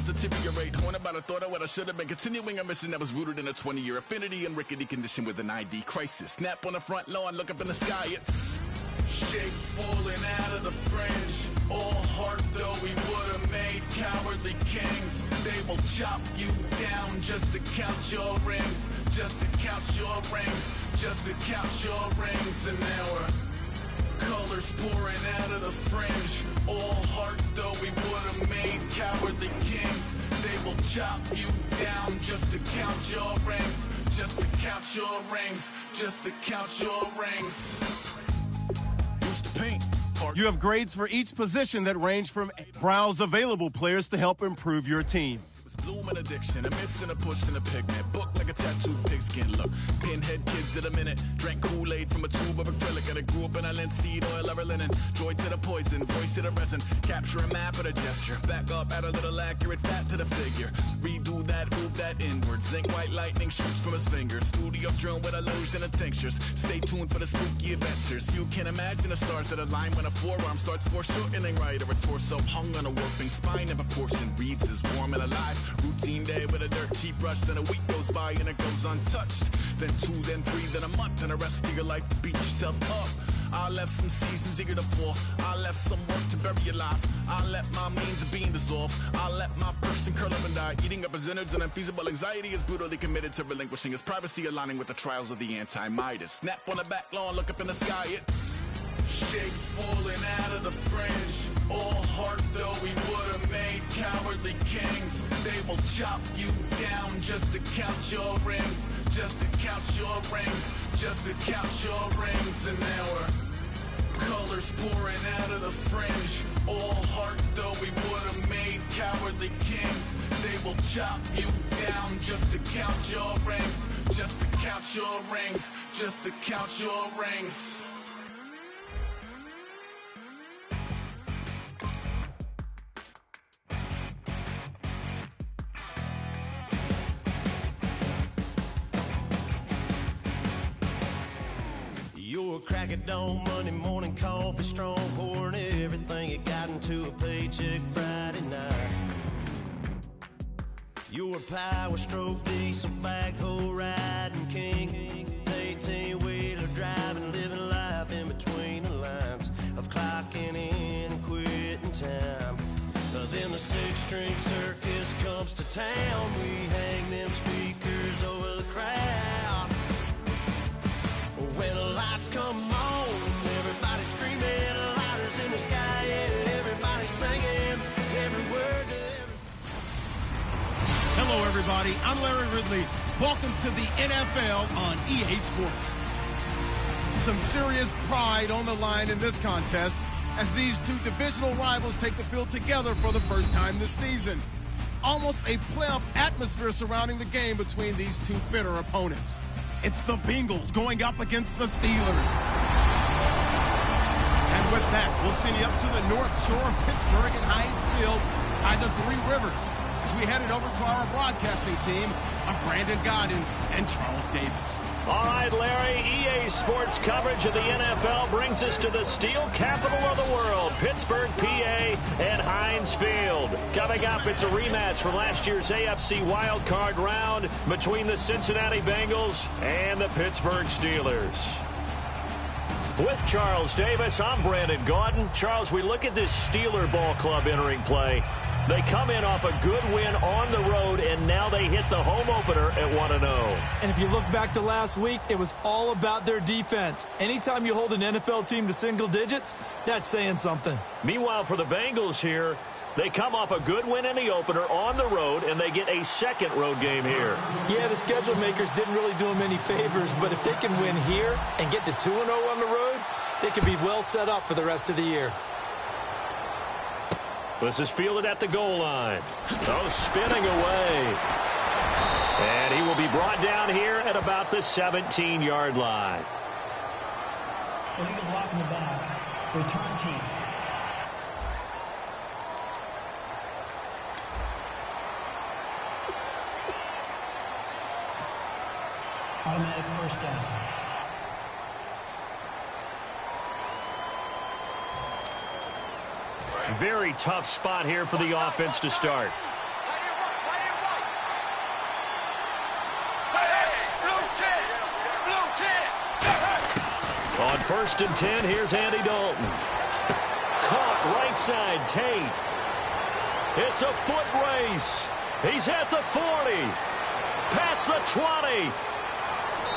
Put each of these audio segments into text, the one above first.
deteriorate. Horn about a thought of what I should have been. Continuing a mission that was rooted in a 20-year affinity and rickety condition with an ID crisis. Snap on the front lawn, look up in the sky, it's shapes falling out of the fringe. All heart though we would have made cowardly kings. They will chop you down just to count your rings. Just to count your rings. Just to count your rings. And now we're colors pouring out of the fringe. All heart though we would have made cowardly kings. They will chop you down just to count your rings. Just to count your rings. Just to count your rings. Used to paint. You have grades for each position that range from browse available players to help improve your team. Bloom and addiction, a miss and a push and a pigment. Book like a tattooed pigskin look. Pinhead kids at a minute. Drank Kool-Aid from a tube of acrylic. And I grew up in a linseed oil or linen. Joy to the poison, voice to the resin. Capture a map at a gesture. Back up, add a little accurate fat to the figure. Redo that, move that inward. Zinc white lightning shoots from his fingers. Studio strewn with illusion and tinctures. Stay tuned for the spooky adventures. You can imagine the stars that align when a forearm starts foreshortening right. Or a torso hung on a warping spine in proportion. Reads as warm and alive. Routine day with a dirt cheap brush. Then a week goes by and it goes untouched. Then 2, then 3, then a month. And the rest of your life to beat yourself up. I left some seasons eager to fall. I left some work to bury alive. I let my means of being dissolve. I let my person curl up and die. Eating up his innards and unfeasible anxiety is brutally committed to relinquishing his privacy, aligning with the trials of the anti-Midas. Snap on the back lawn, look up in the sky. It's shapes falling out of the fringe. All heart though we would have made cowardly kings. They will chop you down just to count your rings. Just to count your rings. Just to count your rings. And now we're colors pouring out of the fringe. All heart though we would have made cowardly kings. They will chop you down just to count your rings. Just to count your rings. Just to count your rings. Your crack at dawn, Monday morning coffee, strong pouring everything you got into a paycheck Friday night. Your power stroke, diesel backhoe riding king, 18-wheeler driving, living life in between the lines of clocking in and quitting time. Then the 6-string circus comes to town. We hang them speakers over the crowd. When the lights come on, everybody screaming, lighters in the sky, and everybody singing every word to every... Hello, everybody. I'm Larry Ridley. Welcome to the NFL on EA Sports. Some serious pride on the line in this contest as these two divisional rivals take the field together for the first time this season. Almost a playoff atmosphere surrounding the game between these two bitter opponents. It's the Bengals going up against the Steelers. And with that, we'll send you up to the North Shore of Pittsburgh and Heinz Field by the Three Rivers as we headed over to our broadcasting team of Brandon Godden and Charles Davis. All right, Larry, EA Sports coverage of the NFL brings us to the steel capital of the world, Pittsburgh, PA, and Heinz Field. Coming up, it's a rematch from last year's AFC wildcard round between the Cincinnati Bengals and the Pittsburgh Steelers. With Charles Davis, I'm Brandon Gaudin. Charles, we look at this Steeler ball club entering play. They come in off a good win on the road, and now they hit the home opener at 1-0. And if you look back to last week, it was all about their defense. Anytime you hold an NFL team to single digits, that's saying something. Meanwhile, for the Bengals here, they come off a good win in the opener on the road, and they get a second road game here. Yeah, the schedule makers didn't really do them any favors, but if they can win here and get to 2-0 on the road, they can be well set up for the rest of the year. This is fielded at the goal line. Oh, spinning away. And he will be brought down here at about the 17-yard line. Illegal block in the back. Return team. Automatic first down. Very tough spot here for the offense to start. 1st and 10. Here's Andy Dalton. Caught right side, Tate. It's a foot race. He's at the 40. Past the 20.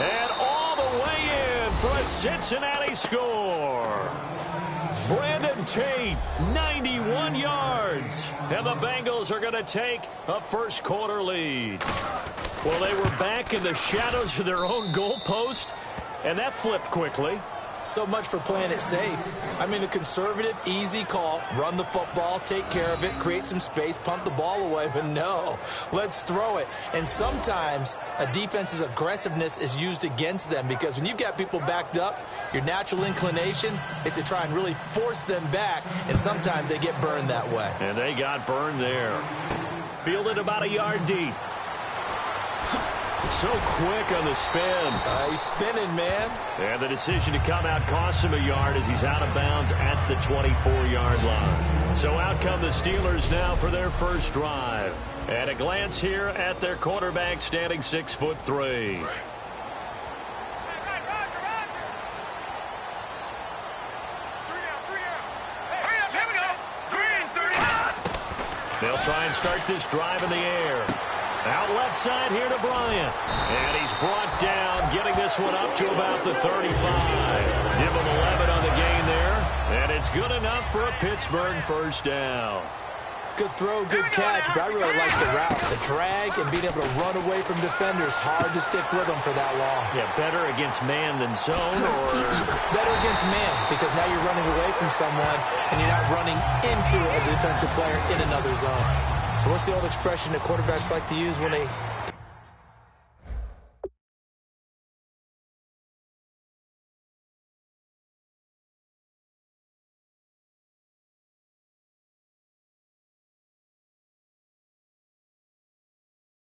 And all the way in for a Cincinnati score. Brandon Tate, 91 yards. And the Bengals are going to take a first quarter lead. Well, they were back in the shadows of their own goalpost, and that flipped quickly. So much for playing it safe. I mean, a conservative, easy call. Run the football, take care of it, create some space, pump the ball away. But no, let's throw it. And sometimes a defense's aggressiveness is used against them because when you've got people backed up, your natural inclination is to try and really force them back, and sometimes they get burned that way. And they got burned there. Fielded about a yard deep. So quick on the spin. He's spinning, man. And the decision to come out costs him a yard as he's out of bounds at the 24-yard line. So out come the Steelers now for their first drive. And a glance here at their quarterback standing 6'3". They'll try and start this drive in the air. Out left side here to Bryant. And he's brought down, getting this one up to about the 35. Give him 11 on the gain there. And it's good enough for a Pittsburgh first down. Good throw, good catch, but I really like the route. The drag and being able to run away from defenders. Hard to stick with them for that long. Yeah, better against man than zone, or? Better against man, because now you're running away from someone and you're not running into a defensive player in another zone. So what's the old expression that quarterbacks like to use when they...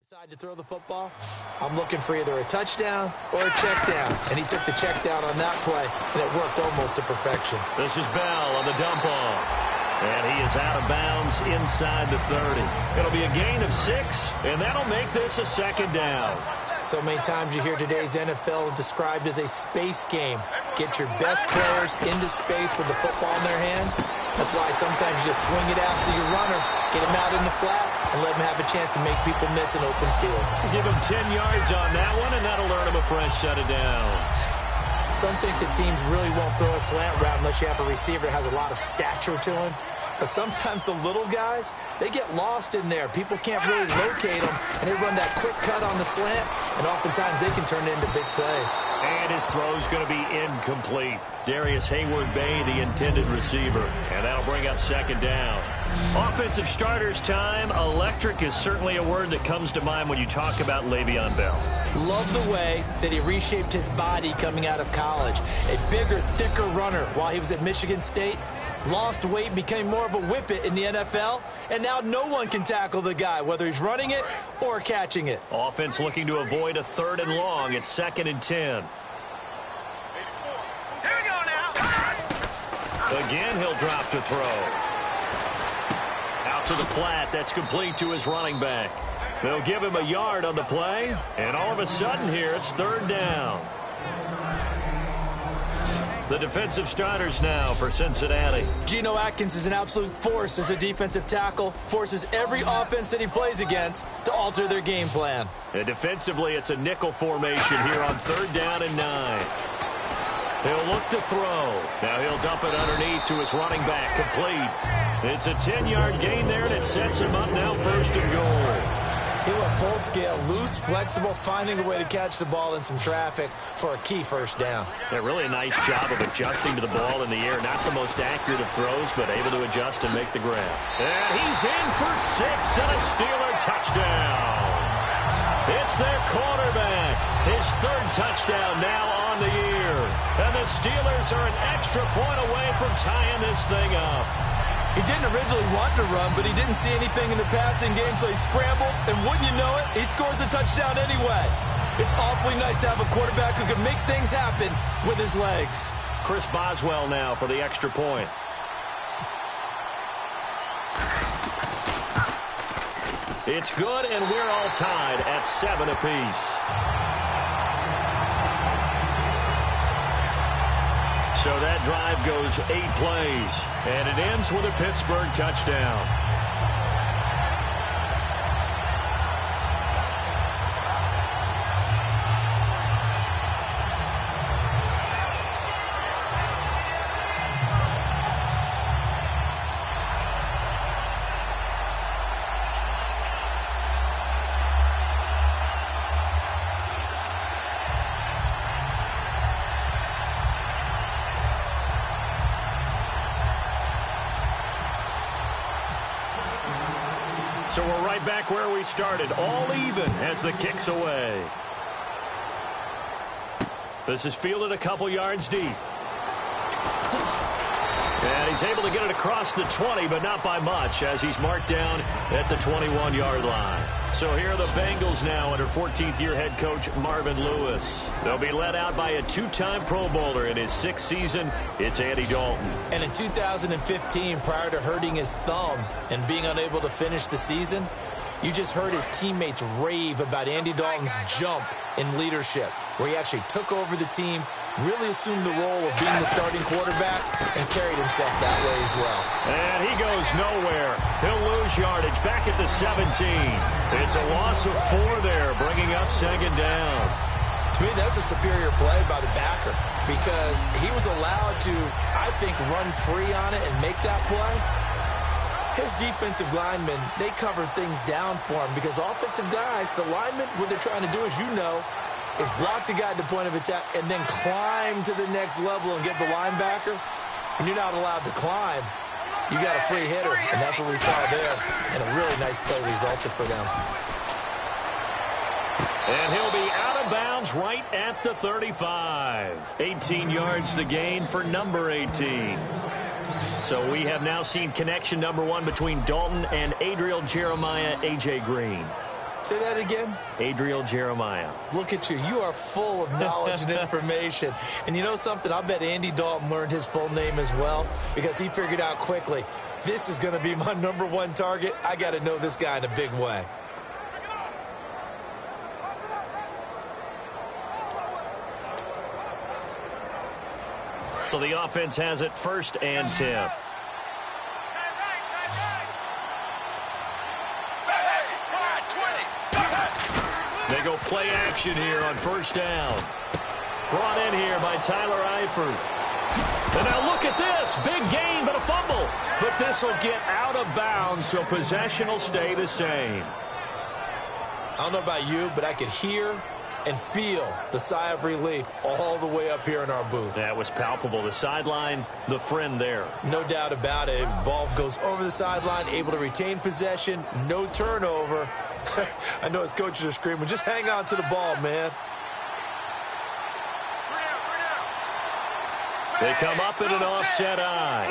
decide to throw the football? I'm looking for either a touchdown or a check down. And he took the check down on that play, and it worked almost to perfection. This is Bell on the dump off. And he is out of bounds inside the 30. It'll be a gain of 6, and that'll make this a second down. So many times you hear today's NFL described as a space game. Get your best players into space with the football in their hands. That's why sometimes you just swing it out to your runner, get him out in the flat, and let him have a chance to make people miss an open field. Give him 10 yards on that one, and that'll earn him a fresh set of downs. Some think that teams really won't throw a slant route unless you have a receiver that has a lot of stature to him. But sometimes the little guys, they get lost in there. People can't really locate them, and they run that quick cut on the slant, and oftentimes they can turn it into big plays. And his throw's going to be incomplete. Darius Hayward-Bay, the intended receiver, and that'll bring up second down. Offensive starters time. Electric is certainly a word that comes to mind when you talk about Le'Veon Bell. Love the way that he reshaped his body coming out of college. A bigger, thicker runner while he was at Michigan State. Lost weight, became more of a whippet in the NFL, and now no one can tackle the guy, whether he's running it or catching it. Offense looking to avoid a 3rd and long. It's 2nd and 10. Here we go now. Again, he'll drop to throw. Out to the flat. That's complete to his running back. They'll give him a yard on the play, and all of a sudden here, it's 3rd down. The defensive starters now for Cincinnati. Geno Atkins is an absolute force as a defensive tackle, forces every offense that he plays against to alter their game plan. And defensively, it's a nickel formation here on 3rd down and 9. He'll look to throw. Now he'll dump it underneath to his running back, complete. It's a 10-yard gain there, and it sets him up now 1st and goal. He went full scale, loose, flexible, finding a way to catch the ball in some traffic for a key first down. Yeah, really a nice job of adjusting to the ball in the air. Not the most accurate of throws, but able to adjust and make the grab. And he's in for 6 and a Steeler touchdown. It's their quarterback. His 3rd touchdown now on the year. And the Steelers are an extra point away from tying this thing up. He didn't originally want to run, but he didn't see anything in the passing game, so he scrambled, and wouldn't you know it, he scores a touchdown anyway. It's awfully nice to have a quarterback who can make things happen with his legs. Chris Boswell now for the extra point. It's good, and we're all tied at 7 apiece. So that drive goes 8 plays, and it ends with a Pittsburgh touchdown. So we're right back where we started, all even as the kick's away. This is fielded a couple yards deep. And he's able to get it across the 20, but not by much, as he's marked down at the 21-yard line. So here are the Bengals now under 14th-year head coach Marvin Lewis. They'll be led out by a two-time Pro Bowler in his 6th season. It's Andy Dalton. And in 2015, prior to hurting his thumb and being unable to finish the season, you just heard his teammates rave about Andy Dalton's jump in leadership, where he actually took over the team, really assumed the role of being the starting quarterback, and carried himself that way as well. And he goes nowhere. He'll lose yardage back at the 17. It's a loss of 4 there, bringing up 2nd down. To me, that's a superior play by the backer, because he was allowed to, I think, run free on it and make that play. His defensive linemen, they covered things down for him, because offensive guys, the linemen, what they're trying to do, as you know, is block the guy at the point of attack and then climb to the next level and get the linebacker. When you're not allowed to climb, you got a free hitter, and that's what we saw there. And a really nice play resulted for them. And he'll be out of bounds right at the 35. 18 yards to gain for number 18. So we have now seen connection number 1 between Dalton and Adriel Jeremiah, A.J. Green. Say that again? Adriel Jeremiah. Look at you. You are full of knowledge and information. And you know something? I bet Andy Dalton learned his full name as well, because he figured out quickly, this is going to be my number 1 target. I got to know this guy in a big way. So the offense has it 1st and 10. They go play action here on 1st down. Brought in here by Tyler Eifert. And now look at this. Big gain, but a fumble. But this will get out of bounds, so possession will stay the same. I don't know about you, but I could hear and feel the sigh of relief all the way up here in our booth. That was palpable. The sideline, the friend there. No doubt about it. Ball goes over the sideline, able to retain possession, no turnover. I know his coaches are screaming, just hang on to the ball, man. They come up in an offset eye.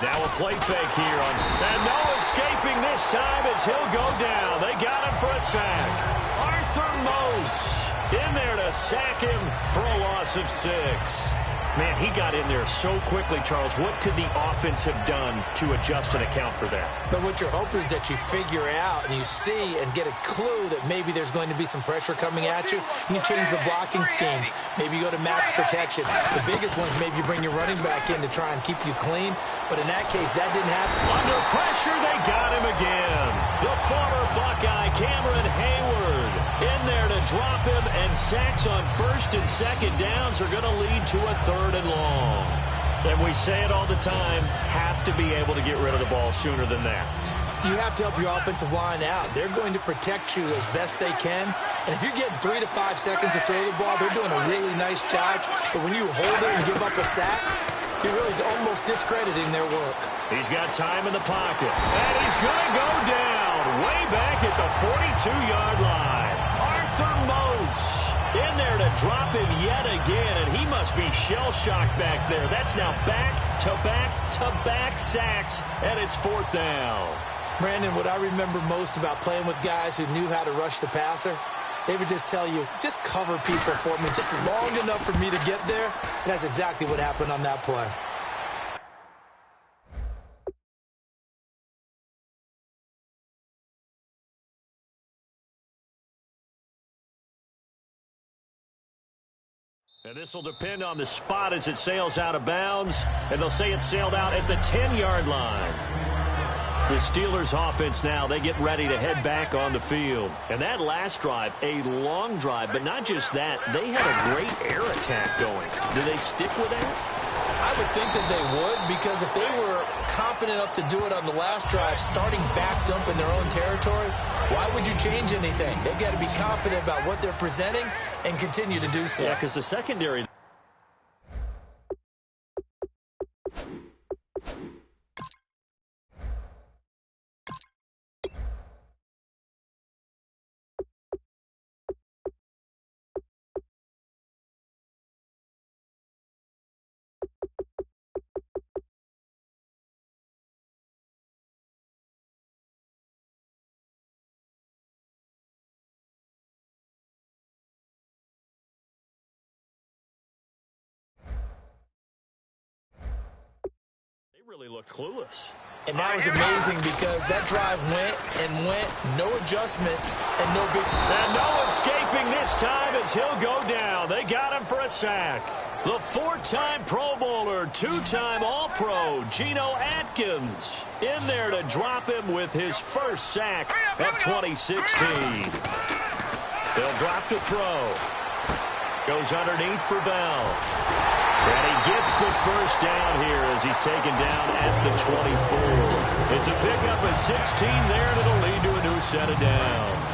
Now a play fake here. And no escaping this time as he'll go down. They got him for a sack. Arthur Moats in there to sack him for a loss of 6. Man, he got in there so quickly, Charles. What could the offense have done to adjust and account for that? But what you're hoping is that you figure out and you see and get a clue that maybe there's going to be some pressure coming at you, and you change the blocking schemes. Maybe you go to max protection. The biggest one is maybe you bring your running back in to try and keep you clean. But in that case, that didn't happen. Under pressure, they got him again. The former Buckeye, Cameron Hayward, in there to drop him, and sacks on 1st and 2nd downs are going to lead to a 3rd and long. And we say it all the time, have to be able to get rid of the ball sooner than that. You have to help your offensive line out. They're going to protect you as best they can. And if you're getting 3 to 5 seconds to throw the ball, they're doing a really nice job. But when you hold it and give up a sack, you're really almost discrediting their work. He's got time in the pocket. And he's going to go down way back at the 42-yard line. Arthur Moats in there to drop him yet again, and he must be shell-shocked back there. That's now back-to-back-to-back sacks, and it's 4th down. Brandon, what I remember most about playing with guys who knew how to rush the passer, they would just tell you, just cover people for me, just long enough for me to get there. And that's exactly what happened on that play. And this will depend on the spot as it sails out of bounds. And they'll say it sailed out at the 10-yard line. The Steelers offense now, they get ready to head back on the field. And that last drive, a long drive, but not just that. They had a great air attack going. Do they stick with that? I would think that they would, because if they were confident enough to do it on the last drive, starting backed up in their own territory, why would you change anything? They've got to be confident about what they're presenting and continue to do so. Yeah, because the secondary... really looked clueless. And that was amazing because that drive went and went, no adjustments, and no big... And no escaping this time as he'll go down. They got him for a sack. The 4-time Pro Bowler, 2-time All-Pro, Geno Atkins, in there to drop him with his first sack of 2016. They'll drop to throw. Goes underneath for Bell. And he gets the first down here as he's taken down at the 24. It's a pickup of 16 there, and it'll lead to a new set of downs.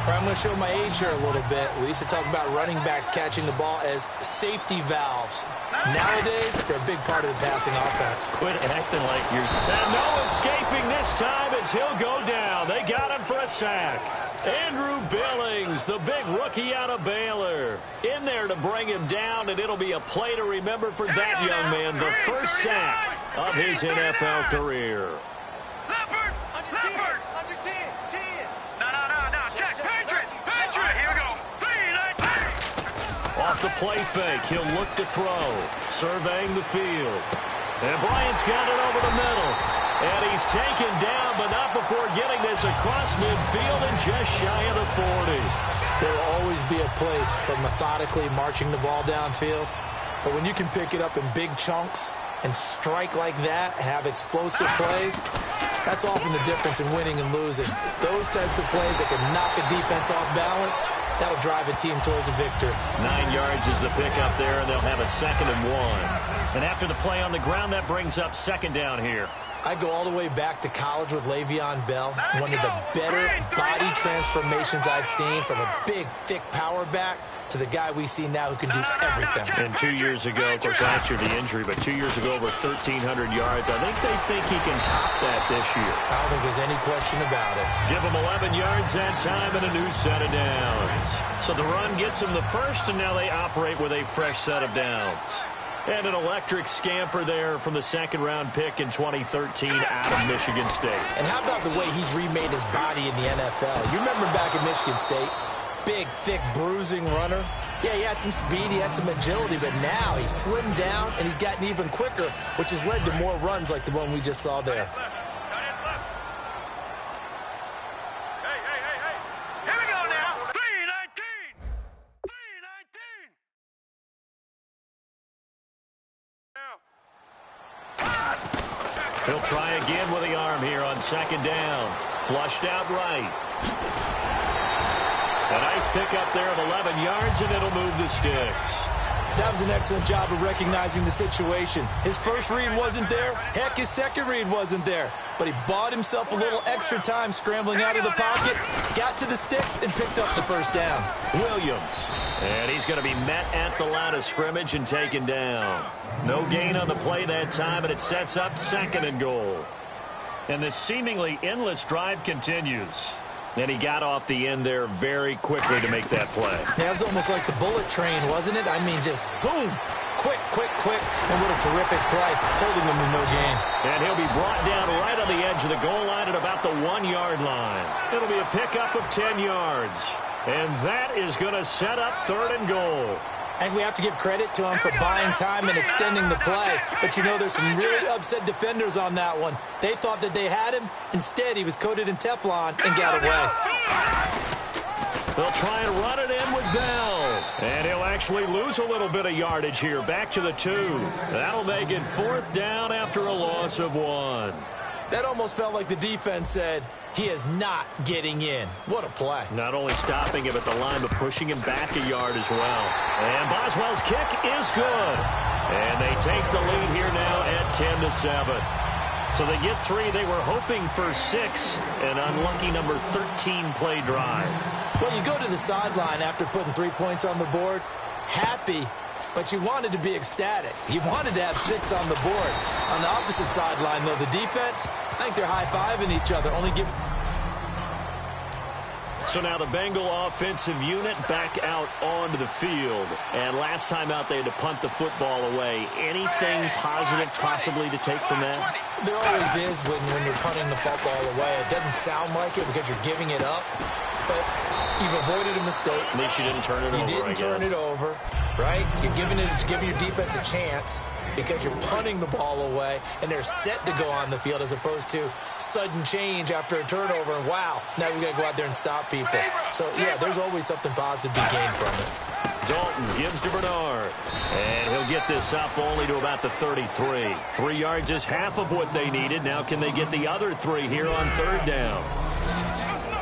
I'm going to show my age here a little bit. We used to talk about running backs catching the ball as safety valves. Nowadays, they're a big part of the passing offense. Quit acting like you're... And no escaping this time as he'll go down. They got him for a sack. Andrew Billings, the big rookie out of Baylor, in there to bring him down, and it'll be a play to remember for that young man, the first sack of his NFL career. Leopard! Leopard! Under 10! 10! No, check! Patriot! Here we go! 3-9-3! Off the play fake, he'll look to throw, surveying the field. And Bryant's got it over the middle. And he's taken down, but not before getting this across midfield and just shy of the 40. There will always be a place for methodically marching the ball downfield. But when you can pick it up in big chunks and strike like that, have explosive plays, that's often the difference in winning and losing. Those types of plays that can knock a defense off balance, that'll drive a team towards a victory. 9 yards is the pickup there, and they'll have a 2nd and 1. And after the play on the ground, that brings up 2nd down here. I go all the way back to college with Le'Veon Bell. One of the better body transformations I've seen, from a big, thick power back to the guy we see now who can do everything. And 2 years ago, of course, last year the injury, but 2 years ago over 1,300 yards. I think they think he can top that this year. I don't think there's any question about it. Give him 11 yards that time and a new set of downs. So the run gets him the first, and now they operate with a fresh set of downs. And an electric scamper there from the 2nd-round pick in 2013 out of Michigan State. And how about the way he's remade his body in the NFL? You remember back at Michigan State, big, thick, bruising runner. Yeah, he had some speed, he had some agility, but now he's slimmed down and he's gotten even quicker, which has led to more runs like the one we just saw there. He'll try again with the arm here on 2nd down. Flushed out right. A nice pickup there of 11 yards, and it'll move the sticks. That was an excellent job of recognizing the situation. His first read wasn't there. Heck, his second read wasn't there. But he bought himself a little extra time scrambling out of the pocket, got to the sticks, and picked up the first down. Williams. And he's going to be met at the line of scrimmage and taken down. No gain on the play that time, and it sets up 2nd and goal. And this seemingly endless drive continues. And he got off the end there very quickly to make that play. Yeah, it was almost like the bullet train, wasn't it? I mean, just zoom. Quick. And what a terrific play, holding him to no gain. And he'll be brought down right on the edge of the goal line at about the 1-yard line. It'll be a pickup of 10 yards. And that is going to set up 3rd and goal. And we have to give credit to him for buying time and extending the play. But, you know, there's some really upset defenders on that one. They thought that they had him. Instead, he was coated in Teflon and got away. They'll try and run it in with Bell. And he'll actually lose a little bit of yardage here. Back to the 2. That'll make it 4th down after a loss of 1. That almost felt like the defense said, he is not getting in. What a play. Not only stopping him at the line, but pushing him back a yard as well. And Boswell's kick is good. And they take the lead here now at 10-7. So they get 3. They were hoping for 6. An unlucky number 13 play drive. Well, you go to the sideline after putting 3 points on the board, happy, but you wanted to be ecstatic. You wanted to have 6 on the board. On the opposite sideline, though, the defense, I think they're high-fiving each other. So now the Bengal offensive unit back out onto the field. And last time out, they had to punt the football away. Anything positive possibly to take from that? There always is when you're punting the football away. It doesn't sound like it because you're giving it up, but you've avoided a mistake. At least you didn't turn it over, You didn't turn it over, right? You're giving your defense a chance because you're punting the ball away, and they're set to go on the field as opposed to sudden change after a turnover, and wow, now we got to go out there and stop people. So, yeah, there's always something positive to be gained from it. Dalton gives to Bernard, and he'll get this up only to about the 33. 3 yards is half of what they needed. Now can they get the other 3 here on 3rd down?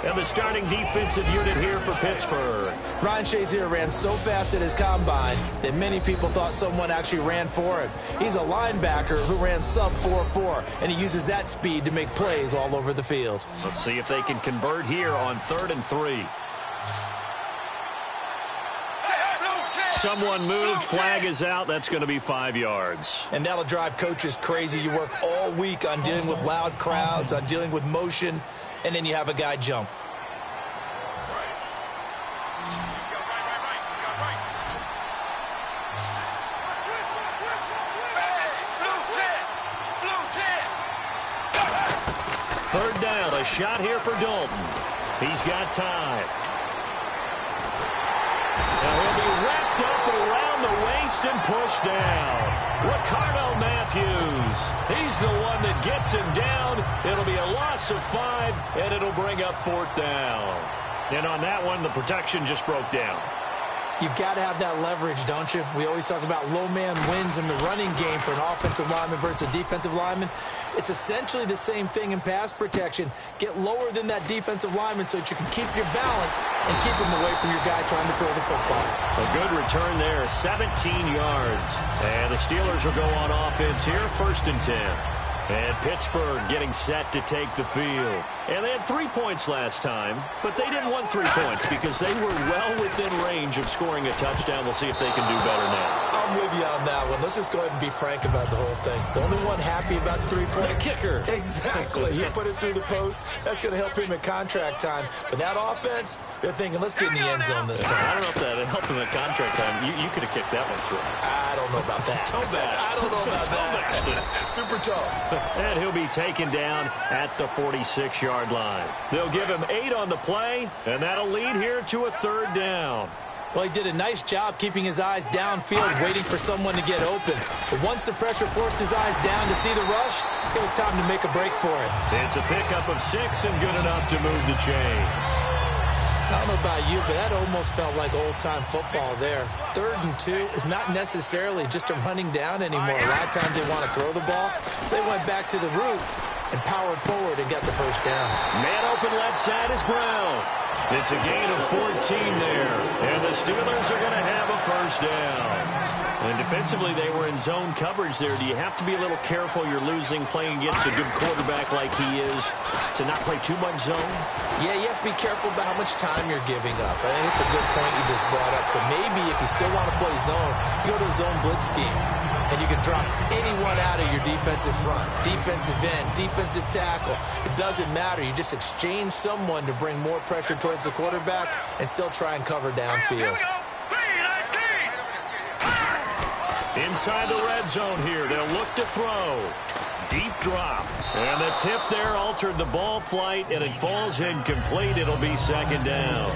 And the starting defensive unit here for Pittsburgh. Ryan Shazier ran so fast at his combine that many people thought someone actually ran for him. He's a linebacker who ran sub 4.4, and he uses that speed to make plays all over the field. Let's see if they can convert here on 3rd and 3. Someone moved. Flag is out. That's going to be 5 yards. And that'll drive coaches crazy. You work all week on dealing with loud crowds, on dealing with motion, and then you have a guy jump. Third down, a shot here for Dalton. He's got time. Now he'll be wrapped up around the waist and pushed down. Ricardo Matthews. He's the one that gets him down. It'll be a loss of 5, and it'll bring up 4th down. And on that one, the protection just broke down. You've got to have that leverage, don't you? We always talk about low man wins in the running game for an offensive lineman versus a defensive lineman. It's essentially the same thing in pass protection. Get lower than that defensive lineman so that you can keep your balance and keep him away from your guy trying to throw the football. A good return there, 17 yards. And the Steelers will go on offense here, 1st and 10. And Pittsburgh getting set to take the field. And they had 3 points last time, but they didn't want 3 points because they were well within range of scoring a touchdown. We'll see if they can do better now. I'm with you on that one. Let's just go ahead and be frank about the whole thing. The only one happy about the 3-point. The kicker. Exactly. He put it through the post. That's going to help him at contract time. But that offense, they're thinking, let's get in the end zone this time. I don't know if that helped him at contract time. You could have kicked that one through. I don't know about that. Toe bash. I don't know about that. Super toe. And he'll be taken down at the 46-yard line. They'll give him 8 on the play, and that'll lead here to a 3rd down. Well, he did a nice job keeping his eyes downfield, waiting for someone to get open. But once the pressure forced his eyes down to see the rush, it was time to make a break for it. It's a pickup of 6 and good enough to move the chains. I don't know about you, but that almost felt like old-time football there. 3rd and 2 is not necessarily just a running down anymore. A lot of times they want to throw the ball. They went back to the roots and powered forward and got the 1st down. Man open left side is Brown. It's a gain of 14 there. And the Steelers are going to have a 1st down. And defensively, they were in zone coverage there. Do you have to be a little careful you're losing playing against a good quarterback like he is to not play too much zone? Yeah, you have to be careful about how much time you're giving up. I think it's a good point you just brought up. So maybe if you still want to play zone, you go to a zone blitz scheme. And you can drop anyone out of your defensive front, defensive end, defensive tackle. It doesn't matter. You just exchange someone to bring more pressure towards the quarterback and still try and cover downfield. Inside the red zone here, they'll look to throw. Deep drop. And the tip there altered the ball flight, and it falls incomplete. It'll be 2nd down.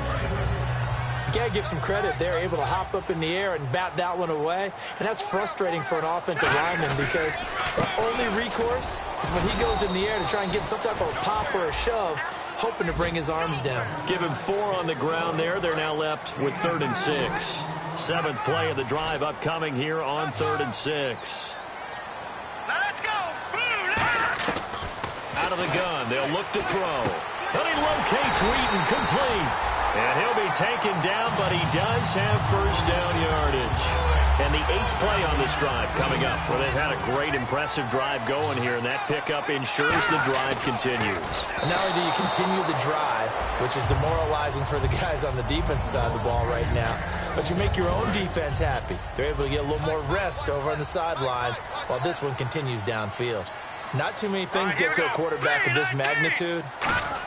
You got to give some credit. They're able to hop up in the air and bat that one away. And that's frustrating for an offensive lineman because the only recourse is when he goes in the air to try and get some type of a pop or a shove. hoping to bring his arms down. Give him 4 on the ground there. They're now left with 3rd and 6. 7th play of the drive upcoming here on 3rd and 6. Now let's go. Out of the gun, they'll look to throw. But he locates Wheaton, complete. And he'll be taken down, but he does have first down yardage. And the 8th play on this drive coming up. Well, they've had a great, impressive drive going here, and that pickup ensures the drive continues. And not only do you continue the drive, which is demoralizing for the guys on the defense side of the ball right now, but you make your own defense happy. They're able to get a little more rest over on the sidelines while this one continues downfield. Not too many things get to a quarterback of this magnitude,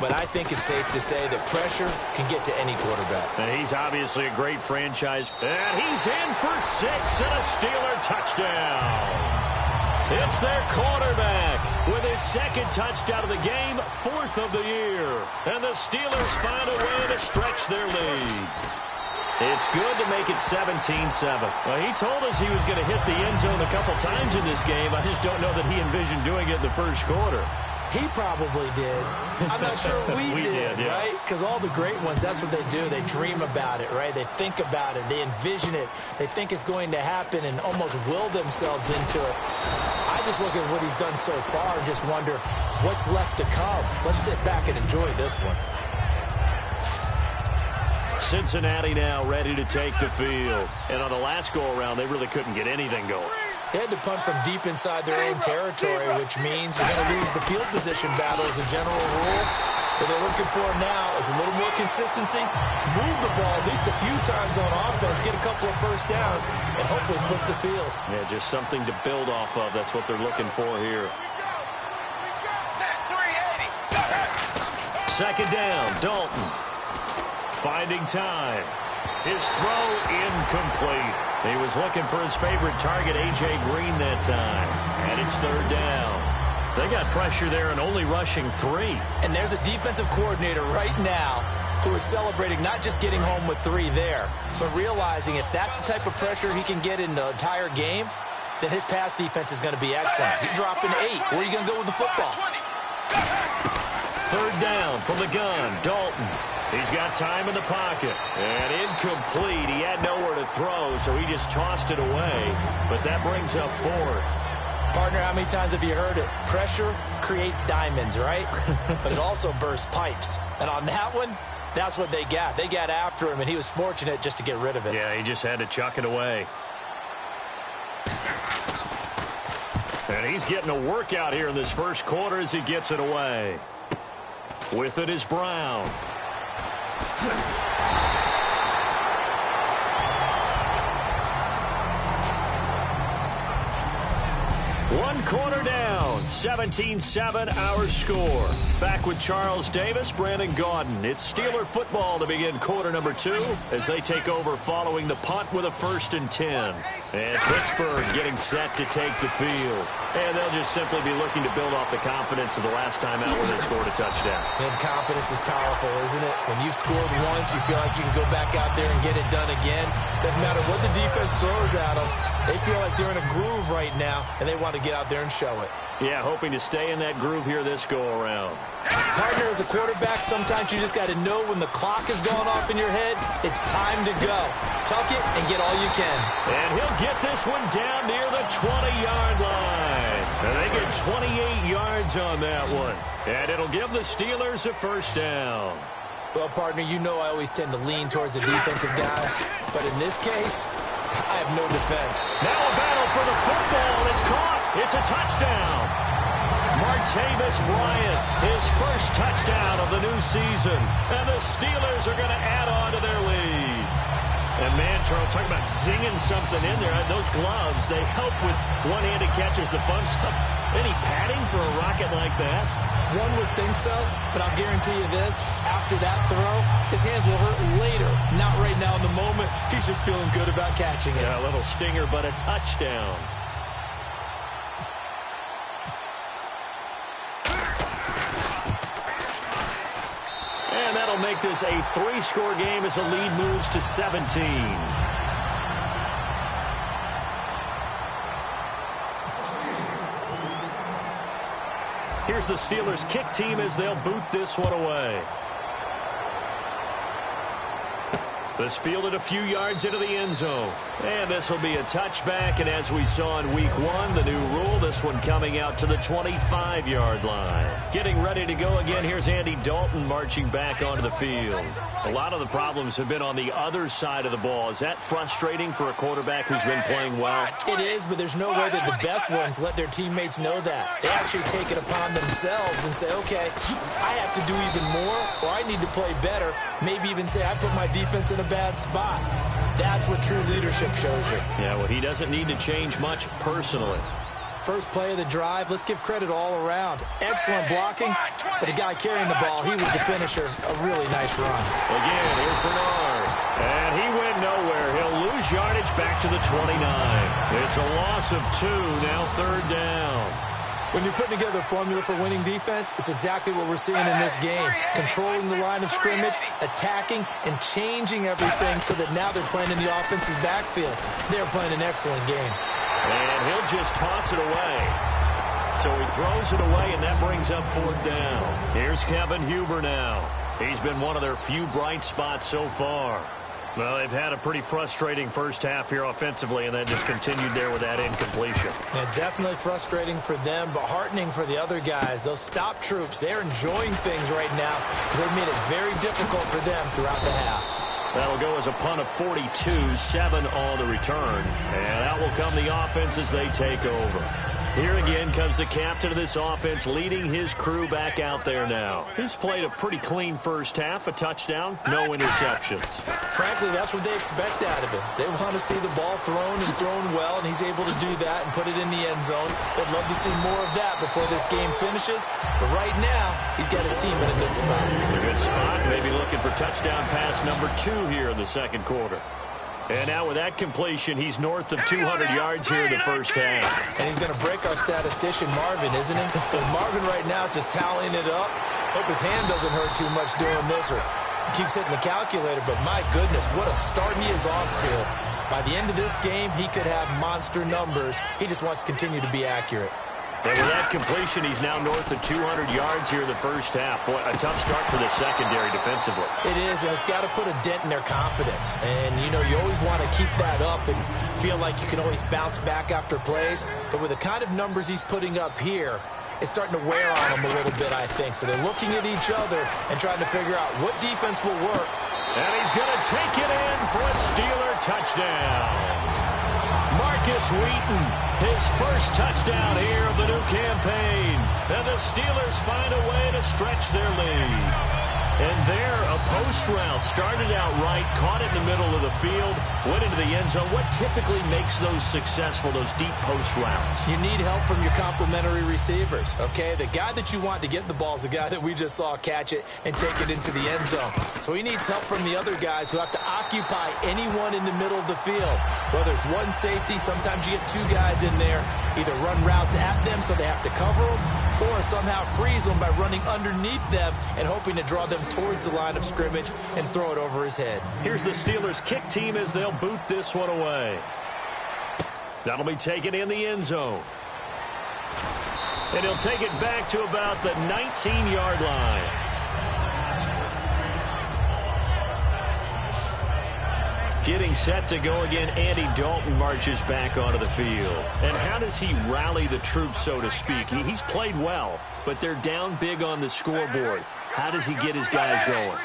but I think it's safe to say that pressure can get to any quarterback. And he's obviously a great franchise. And he's in for 6 and a Steeler touchdown. It's their quarterback with his 2nd touchdown of the game, 4th of the year. And the Steelers find a way to stretch their lead. It's good to make it 17-7. Well, he told us he was going to hit the end zone a couple times in this game. I just don't know that he envisioned doing it in the first quarter. He probably did. I'm not sure we did, yeah. right? Because all the great ones, that's what they do. They dream about it, right? They think about it. They envision it. They think it's going to happen and almost will themselves into it. I just look at what he's done so far and just wonder what's left to come. Let's sit back and enjoy this one. Cincinnati now ready to take the field. And on the last go-around, they really couldn't get anything going. They had to punt from deep inside their own territory, which means you're going to lose the field position battle as a general rule. What they're looking for now is a little more consistency, move the ball at least a few times on offense, get a couple of first downs, and hopefully flip the field. Yeah, just something to build off of. That's what they're looking for here. 2nd down, Dalton. Finding time. His throw incomplete. He was looking for his favorite target, A.J. Green, that time. And it's 3rd down. They got pressure there and only rushing 3. And there's a defensive coordinator right now who is celebrating not just getting home with 3 there, but realizing if that's the type of pressure he can get in the entire game, then his pass defense is going to be excellent. He's dropping 8. Where are you going to go with the football? 3rd down from the gun, Dalton. He's got time in the pocket. And incomplete. He had nowhere to throw, so he just tossed it away. But that brings up 4th. Partner, how many times have you heard it? Pressure creates diamonds, right? But it also bursts pipes. And on that one, that's what they got. They got after him, and he was fortunate just to get rid of it. Yeah, he just had to chuck it away. And he's getting a workout here in this first quarter as he gets it away. With it is Brown. One quarter down, 17-7 our score. Back with Charles Davis, Brandon Gaudin. It's Steeler football to begin quarter number 2 as they take over following the punt with a 1st and 10. And Pittsburgh getting set to take the field. And they'll just simply be looking to build off the confidence of the last time out when they scored a touchdown. And confidence is powerful, isn't it? When you've scored once, you feel like you can go back out there and get it done again. Doesn't matter what the defense throws at them. They feel like they're in a groove right now, and they want to get out there and show it. Yeah, hoping to stay in that groove here this go-around. Partner, as a quarterback, sometimes you just got to know when the clock is going off in your head, it's time to go. Tuck it and get all you can. And he'll get this one down near the 20-yard line. And they get 28 yards on that one. And it'll give the Steelers a 1st down. Well, partner, you know I always tend to lean towards the defensive guys. But in this case, I have no defense. Now a battle for the football. It's caught. It's a touchdown. Martavis Bryant, his first touchdown of the new season. And the Steelers are going to add on to their lead. And, man, Charles, talking about zinging something in there. Those gloves, they help with one-handed catches, the fun stuff. Any padding for a rocket like that? One would think so, but I'll guarantee you this. After that throw, his hands will hurt later. Not right now in the moment. He's just feeling good about catching it. Yeah, a little stinger, but a touchdown. And that'll make this a 3-score game as the lead moves to 17. Here's Here's the Steelers kick team as they'll boot this one away. This fielded a few yards into the end zone. And this will be a touchback. And as we saw in week 1, the new rule, this one coming out to the 25-yard line. Getting ready to go again. Here's Andy Dalton marching back onto the field. A lot of the problems have been on the other side of the ball. Is that frustrating for a quarterback who's been playing well? It is, but there's no way that the best ones let their teammates know that. They actually take it upon themselves and say, okay, I have to do even more, or I need to play better. Maybe even say, I put my defense in a bad spot. That's what true leadership shows you. Yeah, well, he doesn't need to change much personally. First play of the drive, let's give credit all around. Excellent blocking, but the guy carrying the ball, he was the finisher. A really nice run. Again, here's Bernard. And he went nowhere. He'll lose yardage back to the 29. It's a loss of 2, now 3rd down. When you're putting together a formula for winning defense, it's exactly what we're seeing in this game. Controlling the line of scrimmage, attacking, and changing everything so that now they're playing in the offense's backfield. They're playing an excellent game. And he'll just toss it away. So he throws it away, and that brings up 4th down. Here's Kevin Huber now. He's been one of their few bright spots so far. Well, they've had a pretty frustrating first half here offensively, and then just continued there with that incompletion. Yeah, definitely frustrating for them, but heartening for the other guys. Those stop troops, they're enjoying things right now because they've made it very difficult for them throughout the half. That'll go as a punt of 42, 7 on the return. And out will come the offense as they take over. Here again comes the captain of this offense leading his crew back out there now. He's played a pretty clean first half, a touchdown, no interceptions. Frankly, that's what they expect out of him. They want to see the ball thrown and thrown well, and he's able to do that and put it in the end zone. They'd love to see more of that before this game finishes. But right now, he's got his team in a good spot. A good spot, maybe looking for touchdown pass number 2 here in the second quarter. And now with that completion, he's north of 200 yards here in the first half. And he's going to break our statistician, Marvin, isn't he? But Marvin right now is just tallying it up. Hope his hand doesn't hurt too much doing this or keeps hitting the calculator. But my goodness, what a start he is off to. By the end of this game, he could have monster numbers. He just wants to continue to be accurate. And with that completion, he's now north of 200 yards here in the first half. Boy, a tough start for the secondary defensively. It is, and it's got to put a dent in their confidence. And, you know, you always want to keep that up and feel like you can always bounce back after plays. But with the kind of numbers he's putting up here, it's starting to wear on them a little bit, I think. So they're looking at each other and trying to figure out what defense will work. And he's going to take it in for a Steeler touchdown. Marcus Wheaton, his first touchdown here of the new campaign. And the Steelers find a way to stretch their lead. And there, a post route started out right, caught it in the middle of the field, went into the end zone. What typically makes those successful, those deep post routes? You need help from your complementary receivers, okay? The guy that you want to get the ball is the guy that we just saw catch it and take it into the end zone. So he needs help from the other guys who have to occupy anyone in the middle of the field. Whether it's one safety, sometimes you get 2 guys in there, either run routes at them so they have to cover them, or somehow freeze them by running underneath them and hoping to draw them towards the line of scrimmage and throw it over his head. Here's the Steelers kick team as they'll boot this one away. That'll be taken in the end zone. And he'll take it back to about the 19-yard line. Getting set to go again, Andy Dalton marches back onto the field. And how does he rally the troops, so to speak? He's played well, but they're down big on the scoreboard. How does he get his guys going?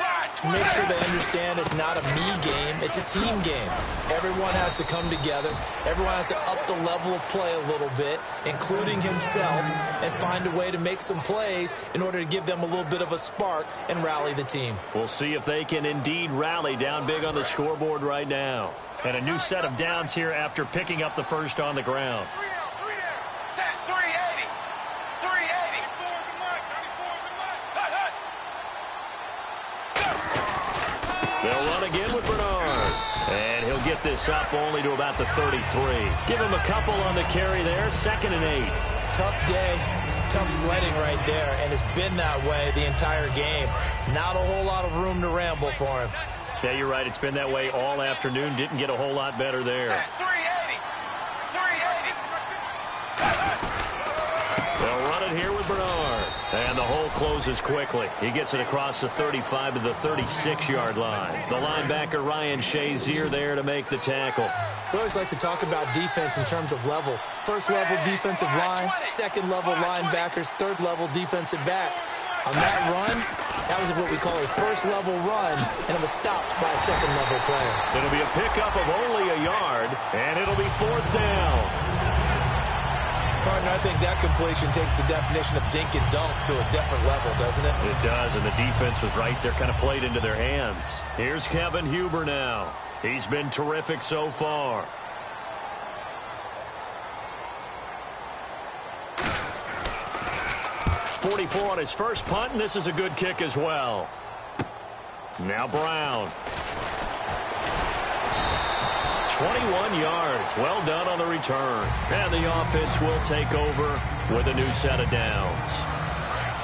Make sure they understand it's not a me game, it's a team game. Everyone has to come together. Everyone has to up the level of play a little bit, including himself, and find a way to make some plays in order to give them a little bit of a spark and rally the team. We'll see if they can indeed rally down big on the scoreboard right now. And a new set of downs here after picking up the first on the ground. They'll run again with Bernard. And he'll get this up only to about the 33. Give him a couple on the carry there. 2nd and 8. Tough day, tough sledding right there, and it's been that way the entire game. Not a whole lot of room to ramble for him. Yeah, you're right. It's been that way all afternoon. Didn't get a whole lot better there. 380. 380. They'll run run it here with Bernard. And the hole closes quickly. He gets it across the 35 to the 36-yard line. The linebacker, Ryan Shazier, there to make the tackle. We always like to talk about defense in terms of levels. First-level defensive line, second-level linebackers, third-level defensive backs. On that run, that was what we call a first-level run, and it was stopped by a second-level player. It'll be a pickup of only a yard, and it'll be 4th down. Partner, I think that completion takes the definition of dink and dunk to a different level, doesn't it? It does, and the defense was right there, kind of played into their hands. Here's Kevin Huber now. He's been terrific so far. .44 on his first punt, and this is a good kick as well. Now Brown. 21 yards. Well done on the return. And the offense will take over with a new set of downs.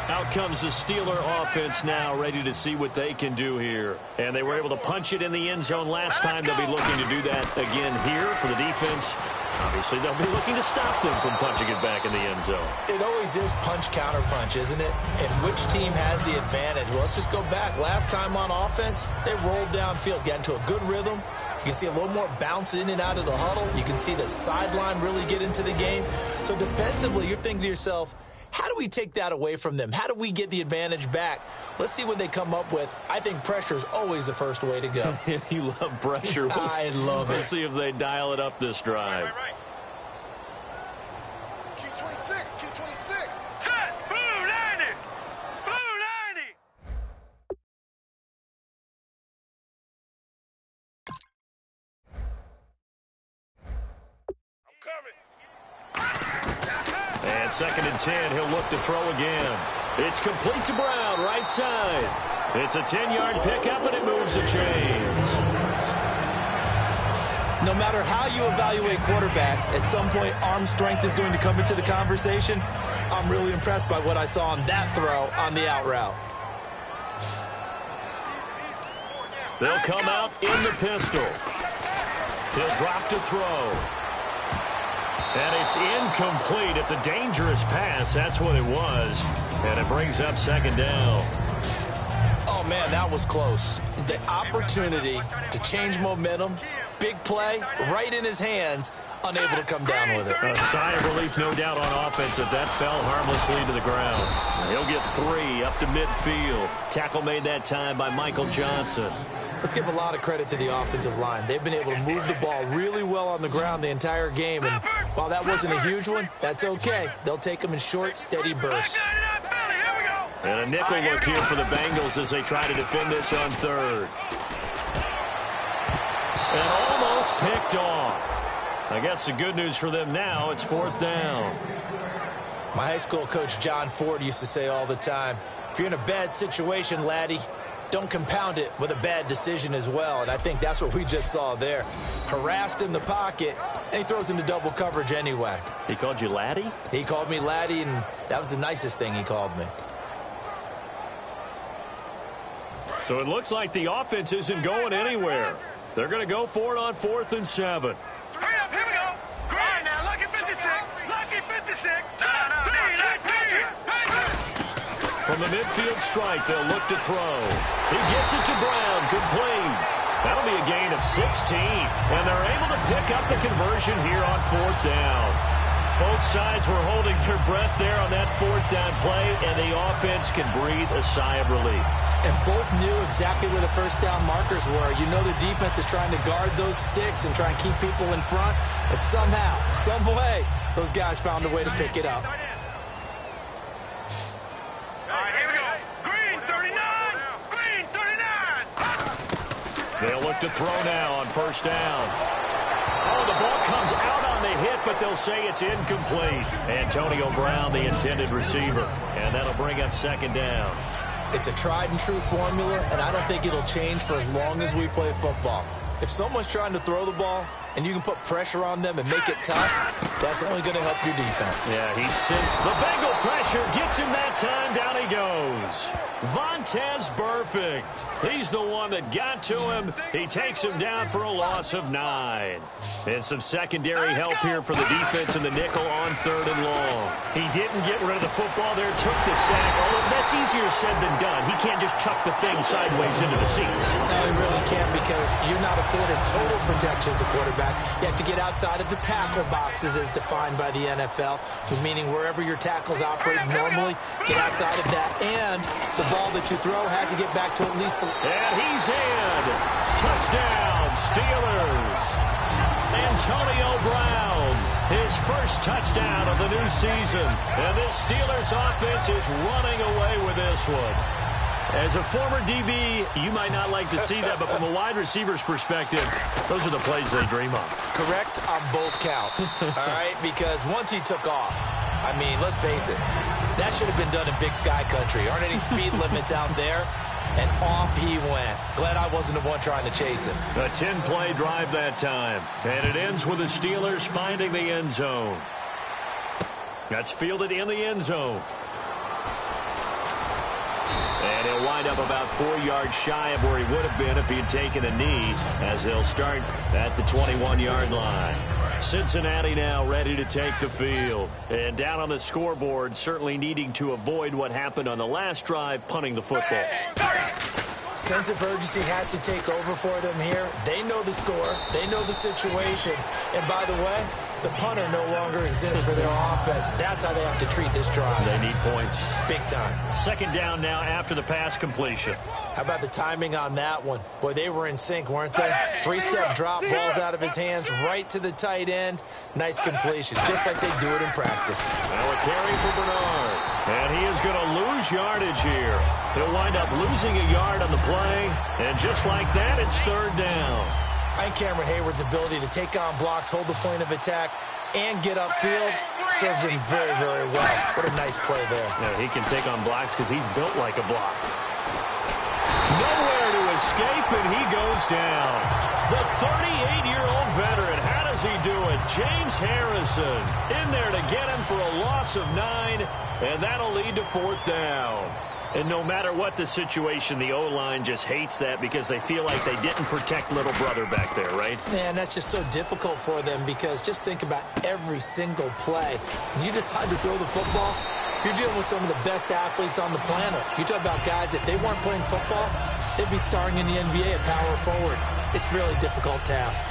Out comes the Steeler offense now, ready to see what they can do here. And they were able to punch it in the end zone last time. They'll be looking to do that again here for the defense. Obviously, they'll be looking to stop them from punching it back in the end zone. It always is punch-counter-punch, isn't it? And which team has the advantage? Well, let's just go back. Last time on offense, they rolled downfield, got into a good rhythm. You can see a little more bounce in and out of the huddle. You can see the sideline really get into the game. So defensively, you're thinking to yourself, how do we take that away from them? How do we get the advantage back? Let's see what they come up with. I think pressure is always the first way to go. You love pressure. I love it. We'll see if they dial it up this drive. Right. Key 26, key 26. Set, blue 90. Blue 90. I'm coming. And 2nd and 10, he'll look to throw again. It's complete to Brown, right side. It's a 10-yard pickup, and it moves the chains. No matter how you evaluate quarterbacks, at some point arm strength is going to come into the conversation. I'm really impressed by what I saw on that throw on the out route. They'll come out in the pistol. He'll drop to throw. And it's incomplete. It's a dangerous pass. That's what it was. And it brings up 2nd down. Oh, man, that was close. The opportunity to change momentum, big play, right in his hands, unable to come down with it. A sigh of relief, no doubt, on offense if that fell harmlessly to the ground. He'll get 3 up to midfield. Tackle made that time by Michael Johnson. Let's give a lot of credit to the offensive line. They've been able to move the ball really well on the ground the entire game. And while that wasn't a huge one, that's okay. They'll take them in short, steady bursts. And a nickel look here for the Bengals as they try to defend this on 3rd. And almost picked off. I guess the good news for them now, it's 4th down. My high school coach, John Ford, used to say all the time, if you're in a bad situation, laddie, don't compound it with a bad decision as well. And I think that's what we just saw there. Harassed in the pocket, and he throws into double coverage anyway. He called you laddie? He called me laddie, and that was the nicest thing he called me. So it looks like the offense isn't going anywhere. They're going to go for it on 4th and 7. Hurry up, here we go. Great, now, lucky 56. Lucky 56. From the midfield strike, they'll look to throw. He gets it to Brown, complete. That'll be a gain of 16, and they're able to pick up the conversion here on 4th down. Both sides were holding their breath there on that 4th down play, and the offense can breathe a sigh of relief. And both knew exactly where the first down markers were. You know the defense is trying to guard those sticks and try and keep people in front, but somehow, some way, those guys found a way to pick it up. They'll look to throw now on 1st down. Oh, the ball comes out on the hit, but they'll say it's incomplete. Antonio Brown, the intended receiver. And that'll bring up 2nd down. It's a tried-and-true formula, and I don't think it'll change for as long as we play football. If someone's trying to throw the ball, and you can put pressure on them and make it tough, that's only going to help your defense. Yeah, he sends the Bengal pressure, gets him that time, down he goes. Vontez Burfict. He's the one that got to him. He takes him down for a loss of 9. And some secondary help here for the defense in the nickel on 3rd and long. He didn't get rid of the football there, took the sack. Although that's easier said than done. He can't just chuck the thing sideways into the seats. No, he really can't, because you're not afforded total protection as a quarterback. You have to get outside of the tackle boxes as defined by the NFL, meaning wherever your tackles operate normally, get outside of that, and the ball that you throw has to get back to at least the... And he's in. Touchdown, Steelers. Antonio Brown, his first touchdown of the new season. And this Steelers offense is running away with this one. As a former DB, you might not like to see that, but from a wide receiver's perspective, those are the plays they dream of. Correct on both counts, all right? Because once he took off, I mean, let's face it, that should have been done in Big Sky Country. Aren't any speed limits out there? And off he went. Glad I wasn't the one trying to chase him. A 10-play drive that time. And it ends with the Steelers finding the end zone. That's fielded in the end zone. And he'll wind up about 4 yards shy of where he would have been if he had taken a knee, as they'll start at the 21-yard line. Cincinnati now ready to take the field. And down on the scoreboard, certainly needing to avoid what happened on the last drive, punting the football. Sense of urgency has to take over for them here. They know the score. They know the situation. And by the way, the punter no longer exists for their offense. That's how they have to treat this drive. They need points. Big time. 2nd down now after the pass completion. How about the timing on that one? Boy, they were in sync, weren't they? 3-step drop, balls out of his hands, right to the tight end. Nice completion, just like they do it in practice. Now a carry for Bernard. And he is going to lose yardage here. He'll wind up losing a yard on the play. And just like that, it's 3rd down. I think Cameron Hayward's ability to take on blocks, hold the point of attack, and get upfield serves him very, very well. What a nice play there. Yeah, he can take on blocks because he's built like a block. Nowhere to escape, and he goes down. The 38-year-old veteran, how does he do it? James Harrison in there to get him for a loss of 9, and that'll lead to 4th down. And no matter what the situation, the O-line just hates that because they feel like they didn't protect little brother back there, right? Man, that's just so difficult for them because just think about every single play. When you decide to throw the football, you're dealing with some of the best athletes on the planet. You talk about guys, if they weren't playing football, they'd be starring in the NBA at power forward. It's a really difficult task.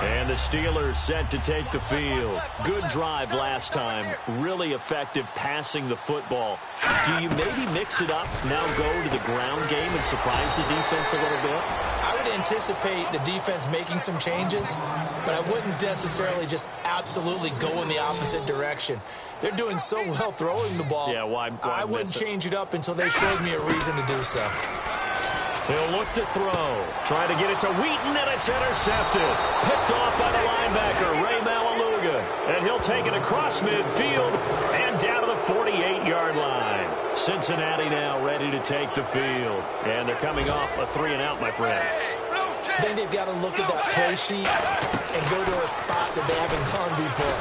And the Steelers set to take the field. Good drive last time. Really effective passing the football. Do you maybe mix it up, now go to the ground game and surprise the defense a little bit? I would anticipate the defense making some changes, but I wouldn't necessarily just absolutely go in the opposite direction. They're doing so well throwing the ball. Yeah, why I wouldn't change it up until they showed me a reason to do so. He'll look to throw. Trying to get it to Wheaton, and it's intercepted. Picked off by the linebacker, Ray Maualuga. And he'll take it across midfield and down to the 48-yard line. Cincinnati now ready to take the field. And they're coming off a 3-and-out, my friend. I think they've got to look at that play sheet and go to a spot that they haven't gone before.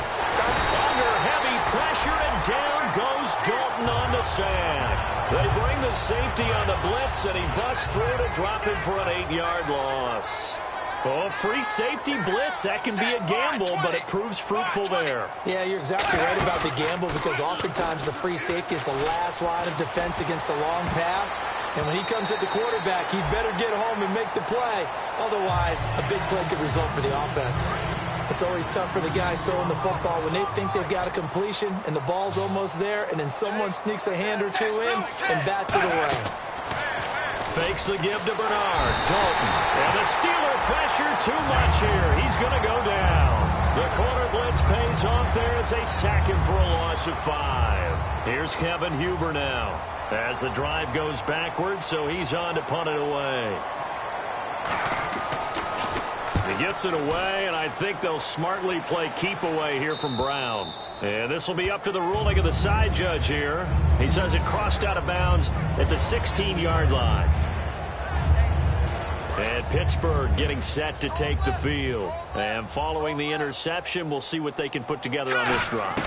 Under heavy pressure, and down goes Dalton on the sack. They bring the safety on the blitz, and he busts through to drop him for an 8-yard loss. Oh, free safety blitz, that can be a gamble, but it proves fruitful there. Yeah, you're exactly right about the gamble because oftentimes the free safety is the last line of defense against a long pass. And when he comes at the quarterback, he better get home and make the play. Otherwise, a big play could result for the offense. It's always tough for the guys throwing the football when they think they've got a completion and the ball's almost there, and then someone sneaks a hand or two in and bats it away. Fakes the give to Bernard. Dalton. And the Steeler pressure too much here. He's going to go down. The corner blitz pays off there as they sack him for a loss of 5. Here's Kevin Huber now as the drive goes backwards, so he's on to punt it away. He gets it away, and I think they'll smartly play keep away here from Brown. And this will be up to the ruling of the side judge here. He says it crossed out of bounds at the 16-yard line. And Pittsburgh getting set to take the field. And following the interception, we'll see what they can put together on this drive.